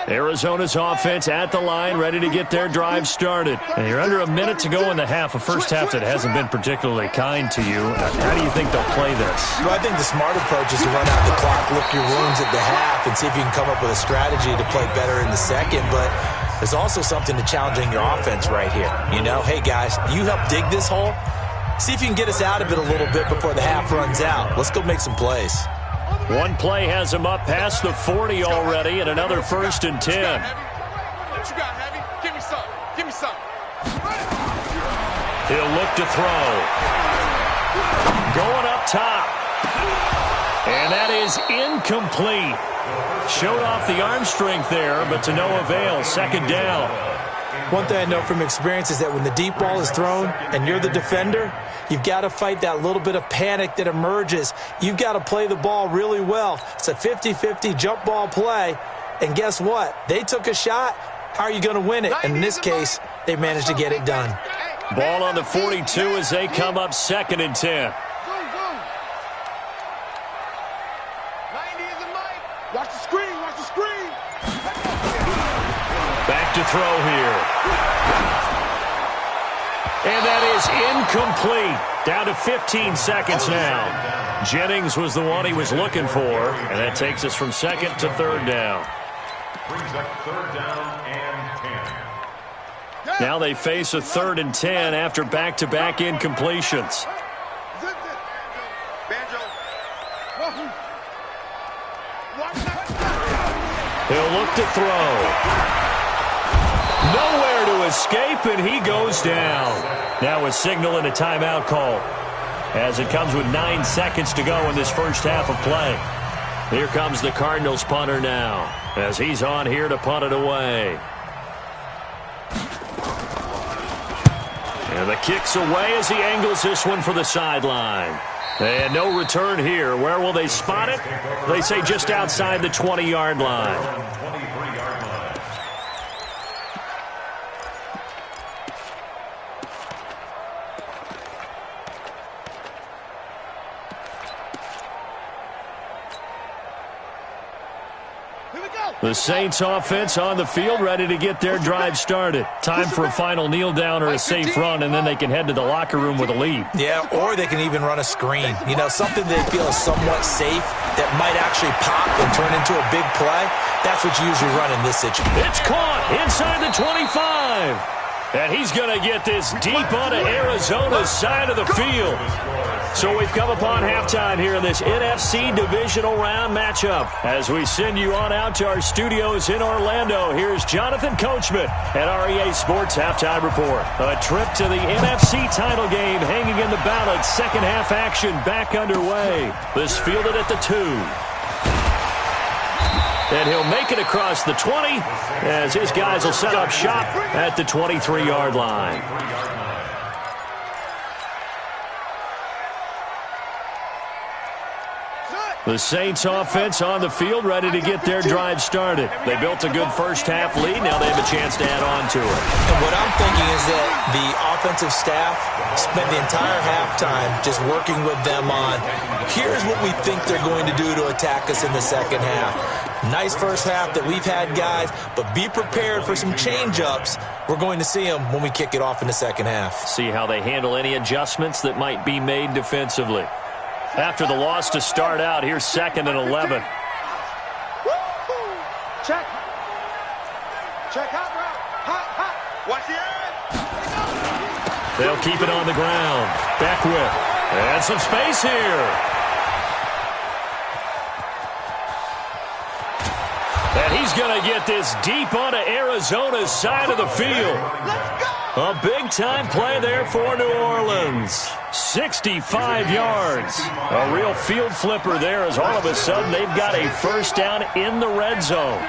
Arizona's offense at the line, ready to get their drive started. And you're under a minute to go in the half, a first half that hasn't been particularly kind to you. How do you think they'll play this? Well, I think the smart approach is to run out the clock, lick your wounds at the half, and see if you can come up with a strategy to play better in the second. But there's also something to challenging your offense right here. You know, hey, guys, you help dig this hole. See if you can get us out of it a little bit before the half runs out. Let's go make some plays. One play has him up past the 40 already, and another 1st and 10. What you got, Heavy? Give me some. Give me some. He'll look to throw. Going up top. And that is incomplete. Showed off the arm strength there, but to no avail. 2nd down. One thing I know from experience is that when the deep ball is thrown and you're the defender, you've got to fight that little bit of panic that emerges. You've got to play the ball really well. It's a 50-50 jump ball play. And guess what? They took a shot. How are you going to win it? And in this case, they managed to get it done. Ball on the 42 as they come up 2nd and 10. Watch the screen. Watch the screen. Back to throw here. And that is incomplete. Down to 15 seconds now. Jennings was the one he was looking for. And that takes us from 2nd to 3rd down. Brings up 3rd down and 10. Now they face a 3rd and 10 after back-to-back incompletions. He'll look to throw. Nowhere to escape, and he goes down. Now a signal and a timeout call as it comes with 9 seconds to go in this first half of play. Here comes the Cardinals punter now as he's on here to punt it away. And the kick's away as he angles this one for the sideline. And no return here. Where will they spot it? They say just outside the 20-yard line. The Saints offense on the field, ready to get their drive started. Time for a final kneel down or a safe run, and then they can head to the locker room with a lead. Yeah, or they can even run a screen. You know, something they feel is somewhat safe that might actually pop and turn into a big play. That's what you usually run in this situation. It's caught inside the 25. And he's going to get this deep onto Arizona's side of the field. So we've come upon halftime here in this NFC Divisional Round matchup. As we send you on out to our studios in Orlando, here's Jonathan Coachman at REA Sports Halftime Report. A trip to the NFC title game hanging in the balance. Second half action back underway. This fielded at the 2. And he'll make it across the 20 as his guys will set up shop at the 23-yard line. The Saints offense on the field, ready to get their drive started. They built a good first half lead. Now they have a chance to add on to it. And what I'm thinking is that the offensive staff spent the entire halftime just working with them on, here's what we think they're going to do to attack us in the second half. Nice first half that we've had, guys, but be prepared for some change-ups. We're going to see them when we kick it off in the second half. See how they handle any adjustments that might be made defensively. After the loss to start out, here's 2nd and 11. Check. Check out route. Hot, hot. Watch the edge. They'll keep it on the ground. Beckwith. And some space here. And he's going to get this deep onto Arizona's side of the field. A big-time play there for New Orleans. 65 yards. A real field flipper there as all of a sudden they've got a first down in the red zone.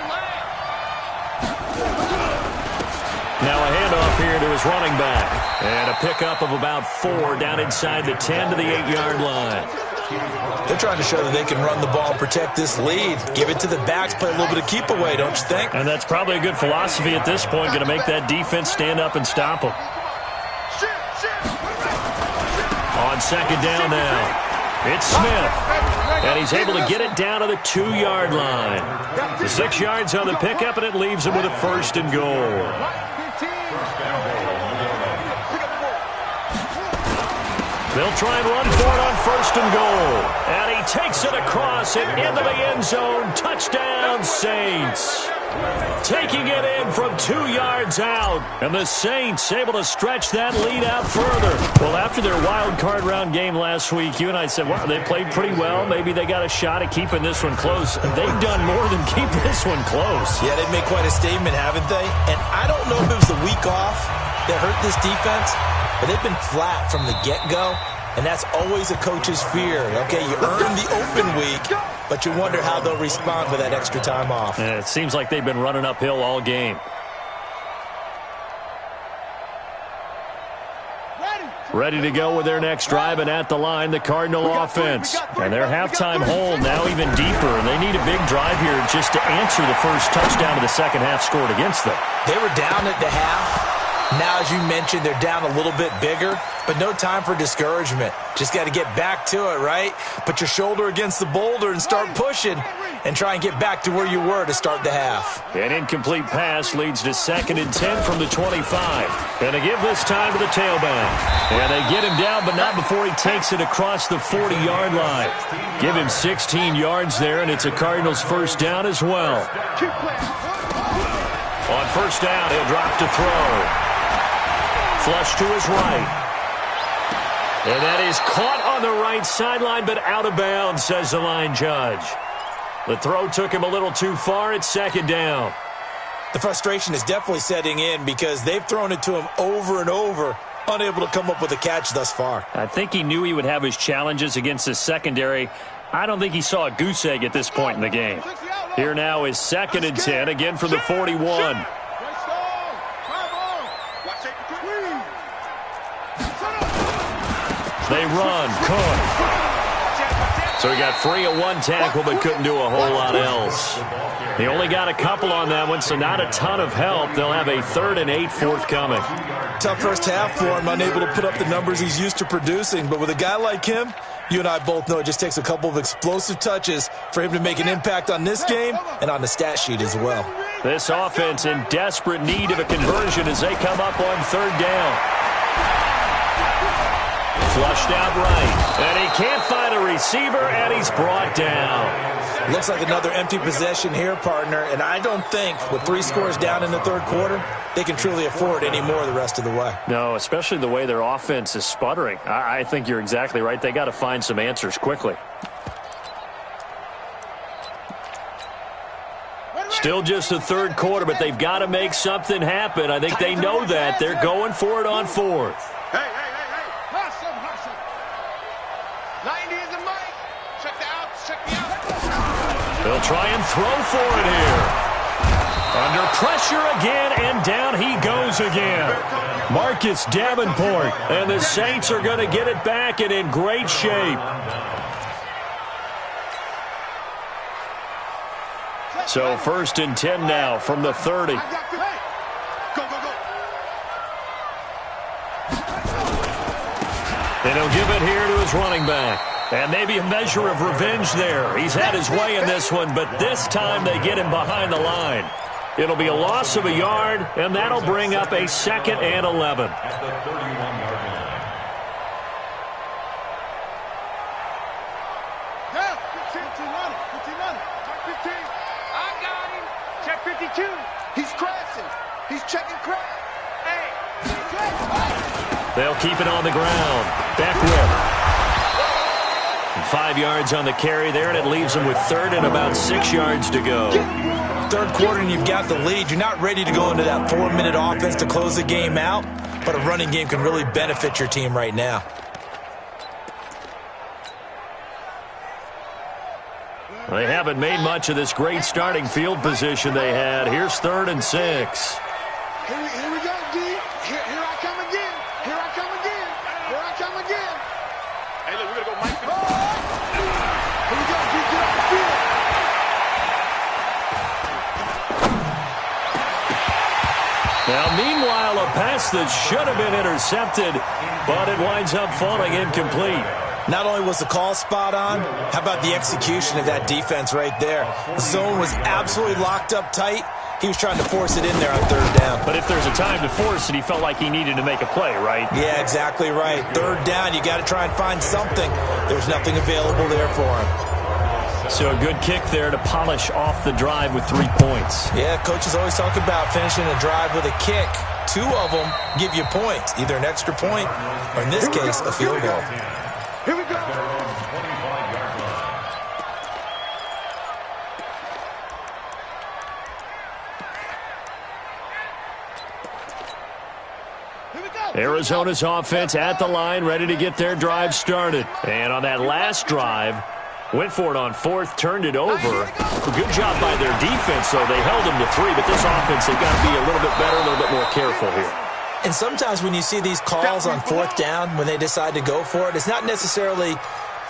Now a handoff here to his running back. And a pickup of about 4 down inside the 10 to the 8-yard line. They're trying to show that they can run the ball and protect this lead. Give it to the backs, play a little bit of keep away, don't you think? And that's probably a good philosophy at this point, going to make that defense stand up and stop them. On second down now, it's Smith. And he's able to get it down to the 2-yard line. The 6 yards on the pickup, and it leaves him with a first and goal. They'll try and run for it on first and goal. And he takes it across and into the end zone. Touchdown, Saints. Taking it in from 2 yards out. And the Saints able to stretch that lead out further. Well, after their wild card round game last week, you and I said, wow, they played pretty well. Maybe they got a shot at keeping this one close. They've done more than keep this one close. Yeah, they've made quite a statement, haven't they? And I don't know if it was the week off that hurt this defense, but they've been flat from the get-go, and that's always a coach's fear. Okay, you earn the open week, but you wonder how they'll respond with that extra time off. And it seems like they've been running uphill all game. Ready to go with their next drive, and at the line, the Cardinal offense. And their halftime hole now even deeper, and they need a big drive here just to answer the first touchdown of the second half scored against them. They were down at the half. Now, as you mentioned, they're down a little bit bigger, but no time for discouragement. Just got to get back to it, right? Put your shoulder against the boulder and start pushing and try and get back to where you were to start the half. An incomplete pass leads to 2nd and 10 from the 25. And they give this time to the tailback. And they get him down, but not before he takes it across the 40-yard line. Give him 16 yards there, and it's a Cardinals first down as well. On first down, he'll drop to throw. Flush to his right. And that is caught on the right sideline, but out of bounds, says the line judge. The throw took him a little too far. It's 2nd down. The frustration is definitely setting in because they've thrown it to him over and over, unable to come up with a catch thus far. I think he knew he would have his challenges against his secondary. I don't think he saw a goose egg at this point in the game. Here now is 2nd and 10, again from the 41. They run, Cook. So he got free of one tackle but couldn't do a whole lot else. He only got a couple on that one, so not a ton of help. They'll have a 3rd and 8 forthcoming. Tough first half for him, unable to put up the numbers he's used to producing. But with a guy like him, You and I both know it just takes a couple of explosive touches for him to make an impact on this game and on the stat sheet as well. This offense in desperate need of a conversion as they come up on third down. Flushed out right, and he can't find a receiver, and he's brought down. Looks like another empty possession here, partner, and I don't think with 3 scores down in the third quarter, they can truly afford any more the rest of the way. No, especially the way their offense is sputtering. I think you're exactly right. They got to find some answers quickly. Still just the third quarter, but they've got to make something happen. I think they know that. They're going for it on fourth. Hey. Hustle. 90 is the mic. Check the outs. They'll try and throw for it here. Under pressure again, and down he goes again. Marcus Davenport, and the Saints are going to get it back and in great shape. So 1st and 10 now from the 30. Go. And he'll give it here to his running back. And maybe a measure of revenge there. He's had his way in this one, but this time they get him behind the line. It'll be a loss of a yard, and that'll bring up a 2nd and 11. At the 31-yard line. Down. 15 running. Mark 15. I got him. Check 52. He's crashing. He's checking crash. Hey. They'll keep it on the ground. Beckwith. 5 yards on the carry there, and it leaves them with 3rd and about 6 yards to go. Third quarter and you've got the lead. You're not ready to go into that 4-minute offense to close the game out, but a running game can really benefit your team right now. They haven't made much of this great starting field position they had. Here's 3rd and 6. Here we go, D. Here I come again. Hey, look, we're going to go Mike. Here we go, D. Get off the field. Now, meanwhile, a pass that should have been intercepted, but it winds up falling incomplete. Not only was the call spot on, how about the execution of that defense right there? The zone was absolutely locked up tight. He was trying to force it in there on 3rd down. But if there's a time to force it, he felt like he needed to make a play, right? Yeah, exactly right. 3rd down, you got to try and find something. There's nothing available there for him. So a good kick there to polish off the drive with 3 points. Yeah, coaches always talk about finishing a drive with a kick. 2 of them give you points, either an extra point or, in this case, a field goal. Here we go. Arizona's offense at the line, ready to get their drive started. And on that last drive, went for it on 4th, turned it over. A good job by their defense, though. They held them to 3, but this offense, they've got to be a little bit better, a little bit more careful here. And sometimes when you see these calls on 4th down, when they decide to go for it, it's not necessarily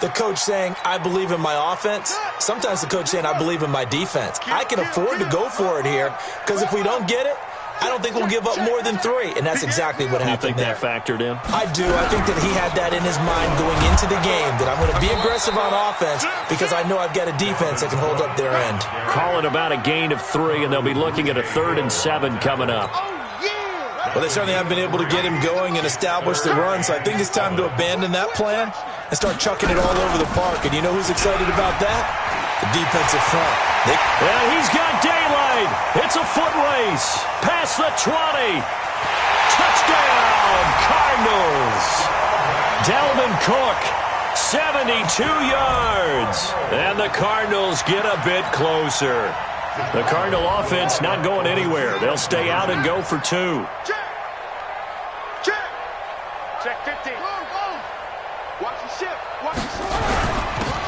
the coach saying, I believe in my offense. Sometimes the coach saying, I believe in my defense. I can afford to go for it here, because if we don't get it, I don't think we'll give up more than 3, and that's exactly what happened there. You think that factored in? I do. I think that he had that in his mind going into the game, that I'm going to be aggressive on offense because I know I've got a defense that can hold up their end. Call it about a gain of 3, and they'll be looking at a 3rd and 7 coming up. Well, they certainly haven't been able to get him going and establish the run, so I think it's time to abandon that plan and start chucking it all over the park. And you know who's excited about that? The defensive front. And he's got daylight. It's a foot race. Past the 20. Touchdown, Cardinals. Dalvin Cook, 72 yards. And the Cardinals get a bit closer. The Cardinal offense not going anywhere. They'll stay out and go for 2. Check 15. Watch the ship.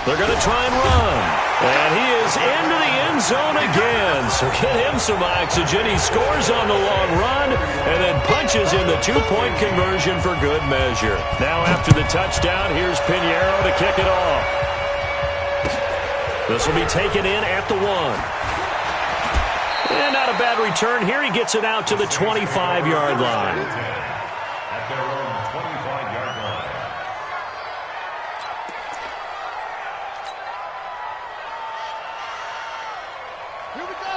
They're going to try and run. And he is into the end zone again. So get him some oxygen. He scores on the long run and then punches in the 2-point conversion for good measure. Now after the touchdown, here's Pinheiro to kick it off. This will be taken in at the 1. And not a bad return here. He gets it out to the 25-yard line.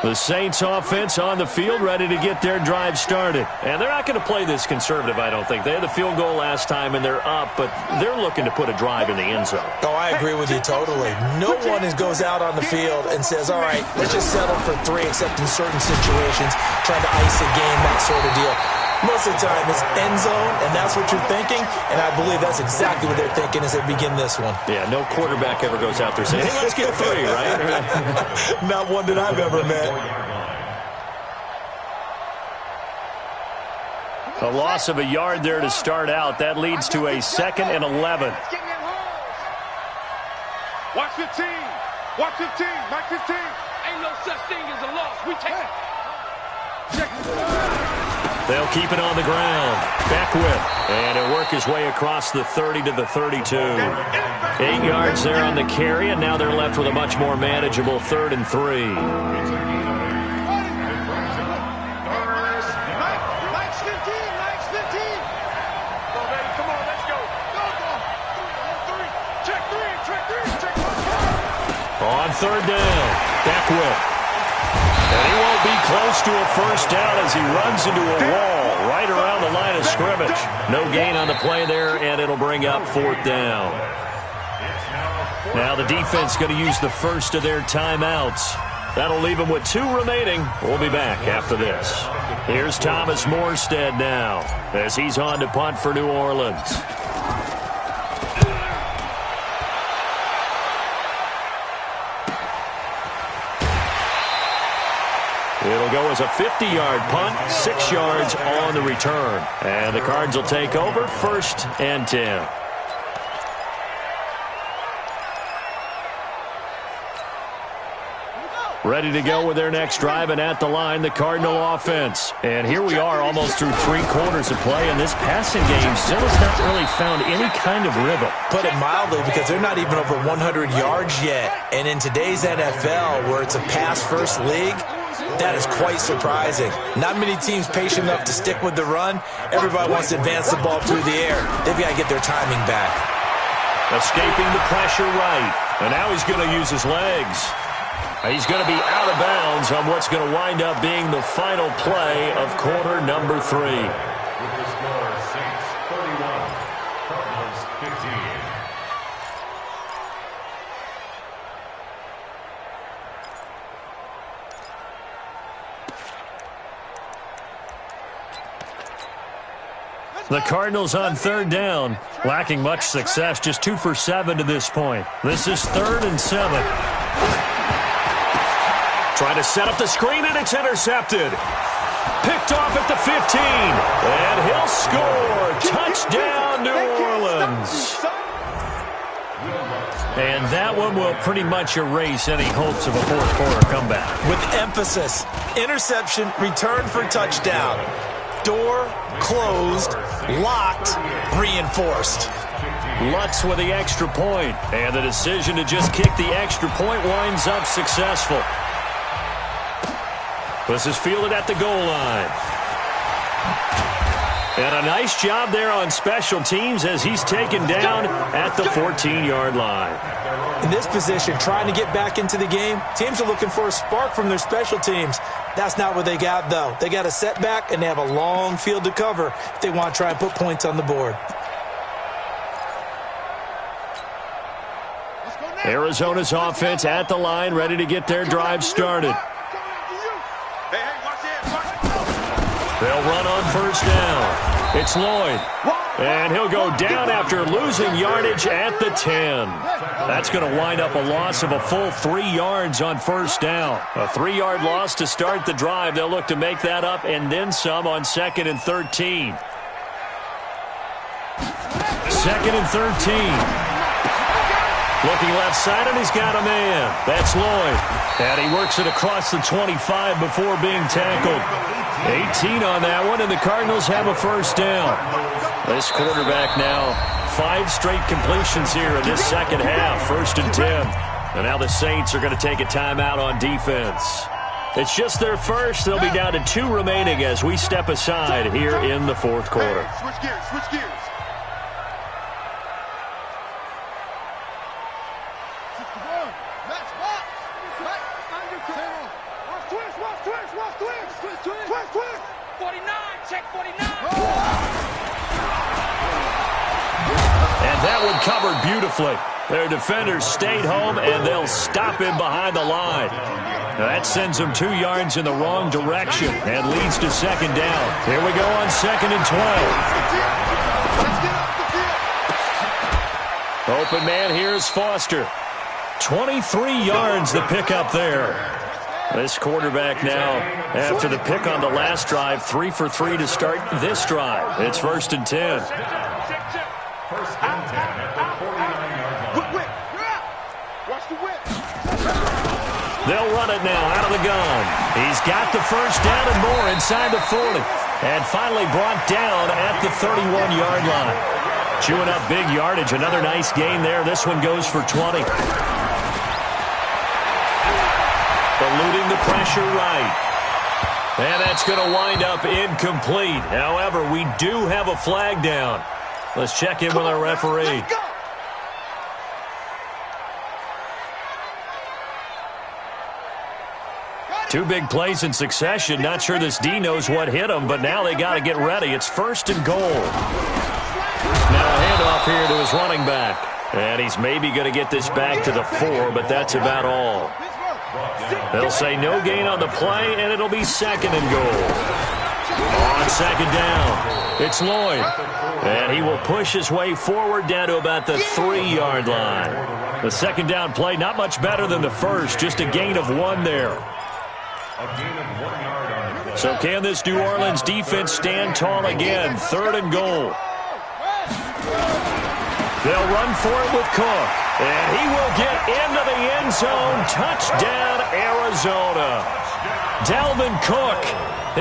The Saints offense on the field, ready to get their drive started. And they're not going to play this conservative, I don't think. They had the field goal last time, and they're up, but they're looking to put a drive in the end zone. Oh, I agree with you totally. No one goes out on the field and says, all right, let's just settle for 3, except in certain situations, trying to ice a game, that sort of deal. Most of the time, it's end zone, and that's what you're thinking, and I believe that's exactly what they're thinking as they begin this one. Yeah, no quarterback ever goes out there saying, hey, let's get 3, right? Not one that I've ever met. A loss of a yard there to start out. That leads to a 2nd and 11. Watch the team. Watch the team. Watch the team. Ain't no such thing as a loss. We take it. They'll keep it on the ground. Beckwith. And he'll work his way across the 30 to the 32. 8 yards there on the carry, and now they're left with a much more manageable 3rd and 3. On 3rd down, Beckwith. And he won't be close to a first down as he runs into a wall right around the line of scrimmage. No gain on the play there, and it'll bring up 4th down. Now the defense going to use the first of their timeouts. That'll leave them with 2 remaining. We'll be back after this. Here's Thomas Morstead now as he's on to punt for New Orleans. It'll go as a 50-yard punt, 6 yards on the return. And the Cards will take over, 1st and 10. Ready to go with their next drive, and at the line, the Cardinal offense. And here we are almost through 3 quarters of play, and this passing game still has not really found any kind of rhythm. Put it mildly, because they're not even over 100 yards yet. And in today's NFL, where it's a pass-first league, that is quite surprising. Not many teams patient enough to stick with the run. Everybody wants to advance the ball through the air. They've got to get their timing back. Escaping the pressure right. And now he's going to use his legs. He's going to be out of bounds on what's going to wind up being the final play of quarter number 3. With the score, Saints 31, Cardinals 15. The Cardinals on 3rd down, lacking much success, just 2 for 7 to this point. This is 3rd and 7. Trying to set up the screen, and it's intercepted. Picked off at the 15, and he'll score. Touchdown, New Orleans. And that one will pretty much erase any hopes of a 4th quarter comeback. With emphasis, interception, return for touchdown. Door closed, locked, reinforced. Lutz with the extra point, and the decision to just kick the extra point winds up successful. This is fielded at the goal line. And a nice job there on special teams as he's taken down at the 14-yard line. In this position, trying to get back into the game, teams are looking for a spark from their special teams. That's not what they got, though. They got a setback, and they have a long field to cover if they want to try and put points on the board. Arizona's offense at the line, ready to get their drive started. They'll run on 1st down. It's Lloyd. And he'll go down after losing yardage at the 10. That's going to wind up a loss of a full 3 yards on 1st down. A 3-yard loss to start the drive. They'll look to make that up and then some on 2nd and 13. 2nd and 13. Looking left side, and he's got a man. That's Lloyd. And he works it across the 25 before being tackled. 18 on that one, and the Cardinals have a 1st down. This quarterback now 5 straight completions here in this second half. 1st and 10. And now the Saints are going to take a timeout on defense. It's just their first. They'll be down to 2 remaining as we step aside here in the 4th quarter. Switch gears, switch gears. Twist. 49, check 49. And that one covered beautifully. Their defenders stayed home, and they'll stop him behind the line. Now that sends them 2 yards in the wrong direction and leads to second down. Here we go on 2nd and 12. Open man, here's Foster. 23 yards the pickup there. This quarterback now, after the pick on the last drive, 3 for 3 to start this drive. It's 1st and 10. First and 10 at the 49-yard line. Watch the whip. They'll run it now out of the gun. He's got the first down and more inside the 40. And finally brought down at the 31-yard line. Chewing up big yardage. Another nice gain there. This one goes for 20. Eluding the pressure right. And that's going to wind up incomplete. However, we do have a flag down. Let's check in with our referee. 2 big plays in succession. Not sure this D knows what hit him, but now they got to get ready. It's 1st and goal. Now a handoff here to his running back. And he's maybe going to get this back to the 4, but that's about all. They'll say no gain on the play, and it'll be 2nd and goal. On 2nd down, it's Lloyd. And he will push his way forward down to about the 3-yard line. The 2nd down play, not much better than the first, just a gain of 1 there. So can this New Orleans defense stand tall again? 3rd and goal. They'll run for it with Cook. And he will get into the end zone. Touchdown, Arizona. Dalvin Cook,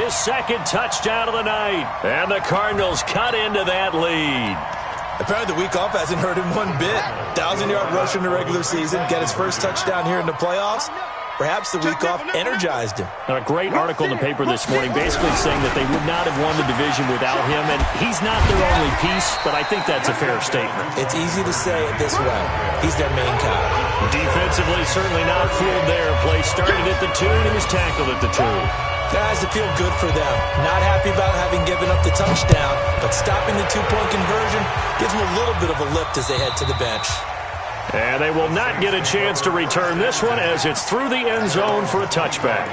his 2nd touchdown of the night. And the Cardinals cut into that lead. Apparently the week off hasn't hurt him one bit. 1,000-yard rush in the regular season. Get his first touchdown here in the playoffs. Perhaps the week off energized him. A great article in the paper this morning basically saying that they would not have won the division without him, and he's not their only piece, but I think that's a fair statement. It's easy to say it this way. He's their main guy. Defensively, certainly not fooled there. Play started at the 2, and he was tackled at the 2. Guys, it feel good for them. Not happy about having given up the touchdown, but stopping the 2-point conversion gives them a little bit of a lift as they head to the bench. And they will not get a chance to return this one as it's through the end zone for a touchback.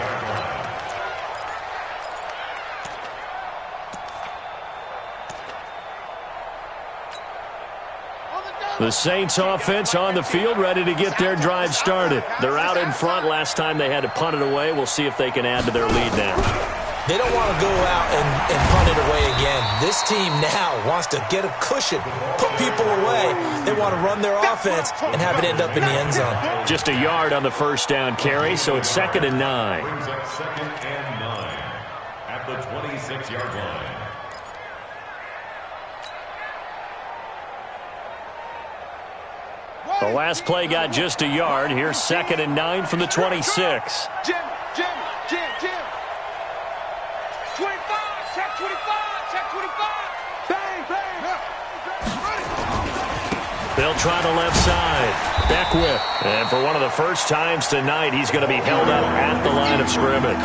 The Saints offense on the field, ready to get their drive started. They're out in front. Last time they had to punt it away. We'll see if they can add to their lead now. They don't want to go out and punt it away again. This team now wants to get a cushion, put people away. They want to run their offense and have it end up in the end zone. Just a yard on the first down carry, so it's 2nd and 9. Brings up 2nd and 9 at the 26-yard line. The last play got just a yard. Here's 2nd and 9 from the 26. Jim. 25, check 25. Bang. They'll try the left side. Beckwith. And for one of the first times tonight, he's going to be held up at the line of scrimmage.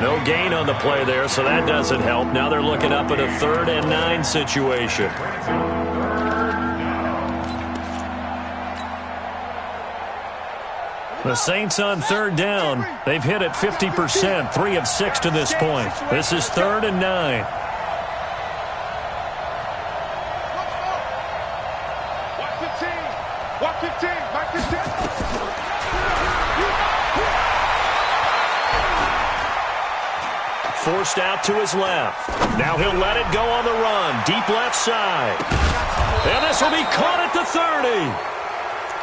No gain on the play there, so that doesn't help. Now they're looking up at a 3rd and 9 situation. The Saints on 3rd down. They've hit it 50%, 3 of 6 to this point. This is 3rd and 9. Watch the team. Forced out to his left. Now he'll let it go on the run. Deep left side. And this will be caught at the 30.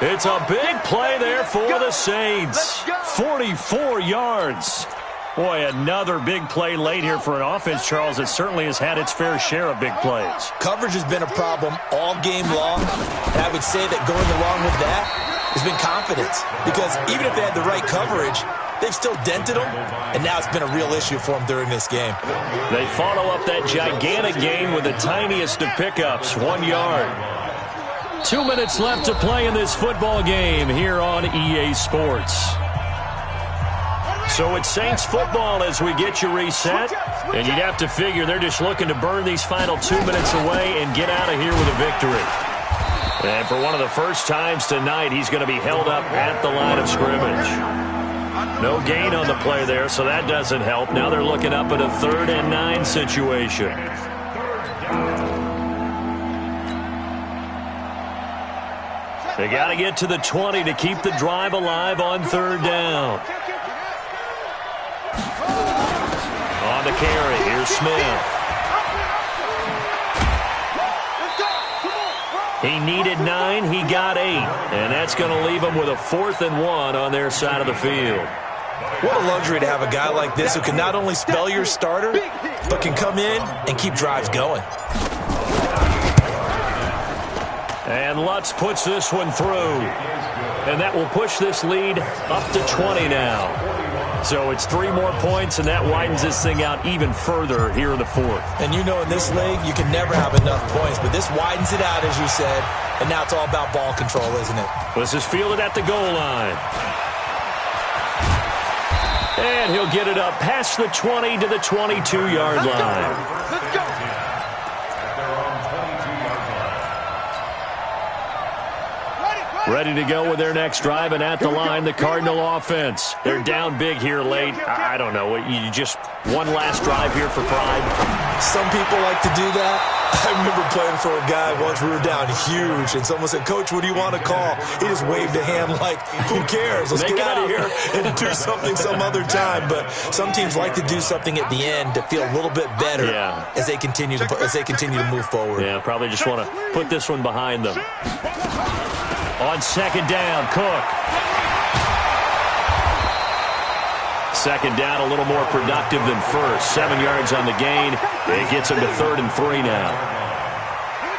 It's a big play there for the Saints. 44 yards. Boy, another big play late here for an offense, Charles, that certainly has had its fair share of big plays. Coverage has been a problem all game long. And I would say that going along with that has been confidence. Because even if they had the right coverage, they've still dented them. And now it's been a real issue for them during this game. They follow up that gigantic gain with the tiniest of pickups, 1 yard. 2 minutes left to play in this football game here on EA Sports. So it's Saints football as we get you reset. And you'd have to figure they're just looking to burn these final 2 minutes away and get out of here with a victory. And for one of the first times tonight, he's going to be held up at the line of scrimmage. No gain on the play there, so that doesn't help. Now they're looking up at a 3rd and 9 situation. They got to get to the 20 to keep the drive alive on 3rd down. On the carry, here's Smith. He needed 9, he got 8. And that's going to leave him with a 4th and 1 on their side of the field. What a luxury to have a guy like this who can not only spell your starter, but can come in and keep drives going. And Lutz puts this one through. And that will push this lead up to 20 now. So it's 3 more points, and that widens this thing out even further here in the 4th. And you know in this league, you can never have enough points, but this widens it out, as you said, and now it's all about ball control, isn't it? This is fielded at the goal line. And he'll get it up past the 20 to the 22-yard line. Let's go. Ready to go with their next drive, and at the line, the Cardinal offense. They're down big here late. I don't know. You just one last drive here for pride. Some people like to do that. I remember playing for a guy once. We were down huge, and someone said, "Coach, what do you want to call?" He just waved a hand like, "Who cares? Let's get out of here and do something some other time." But some teams like to do something at the end to feel a little bit better as they continue to move forward. Yeah, probably just want to put this one behind them. On 2nd down, Cook. 2nd down, a little more productive than first. 7 yards on the gain. It gets him to 3rd and 3 now.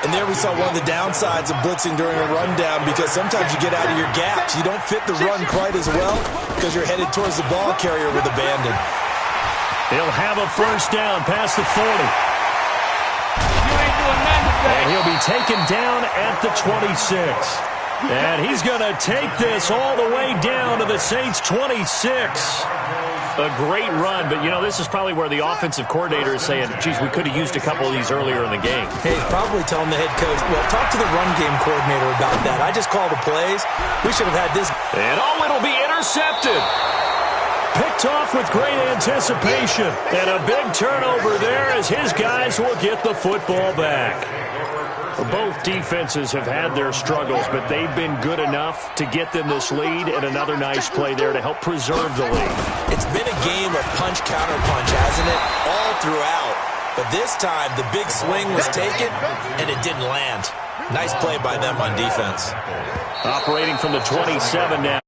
And there we saw one of the downsides of blitzing during a rundown, because sometimes you get out of your gaps. You don't fit the run quite as well because you're headed towards the ball carrier with abandon. He'll have a 1st down past the 40. And he'll be taken down at the 26. And he's going to take this all the way down to the Saints' 26. A great run, but, you know, this is probably where the offensive coordinator is saying, geez, we could have used a couple of these earlier in the game. Hey, he's probably telling the head coach, well, talk to the run game coordinator about that. I just call the plays. We should have had this. And, it'll be intercepted. Picked off with great anticipation. And a big turnover there as his guys will get the football back. Both defenses have had their struggles, but they've been good enough to get them this lead, and another nice play there to help preserve the lead. It's been a game of punch-counter-punch, hasn't it? All throughout. But this time, the big swing was taken, and it didn't land. Nice play by them on defense. Operating from the 27 now.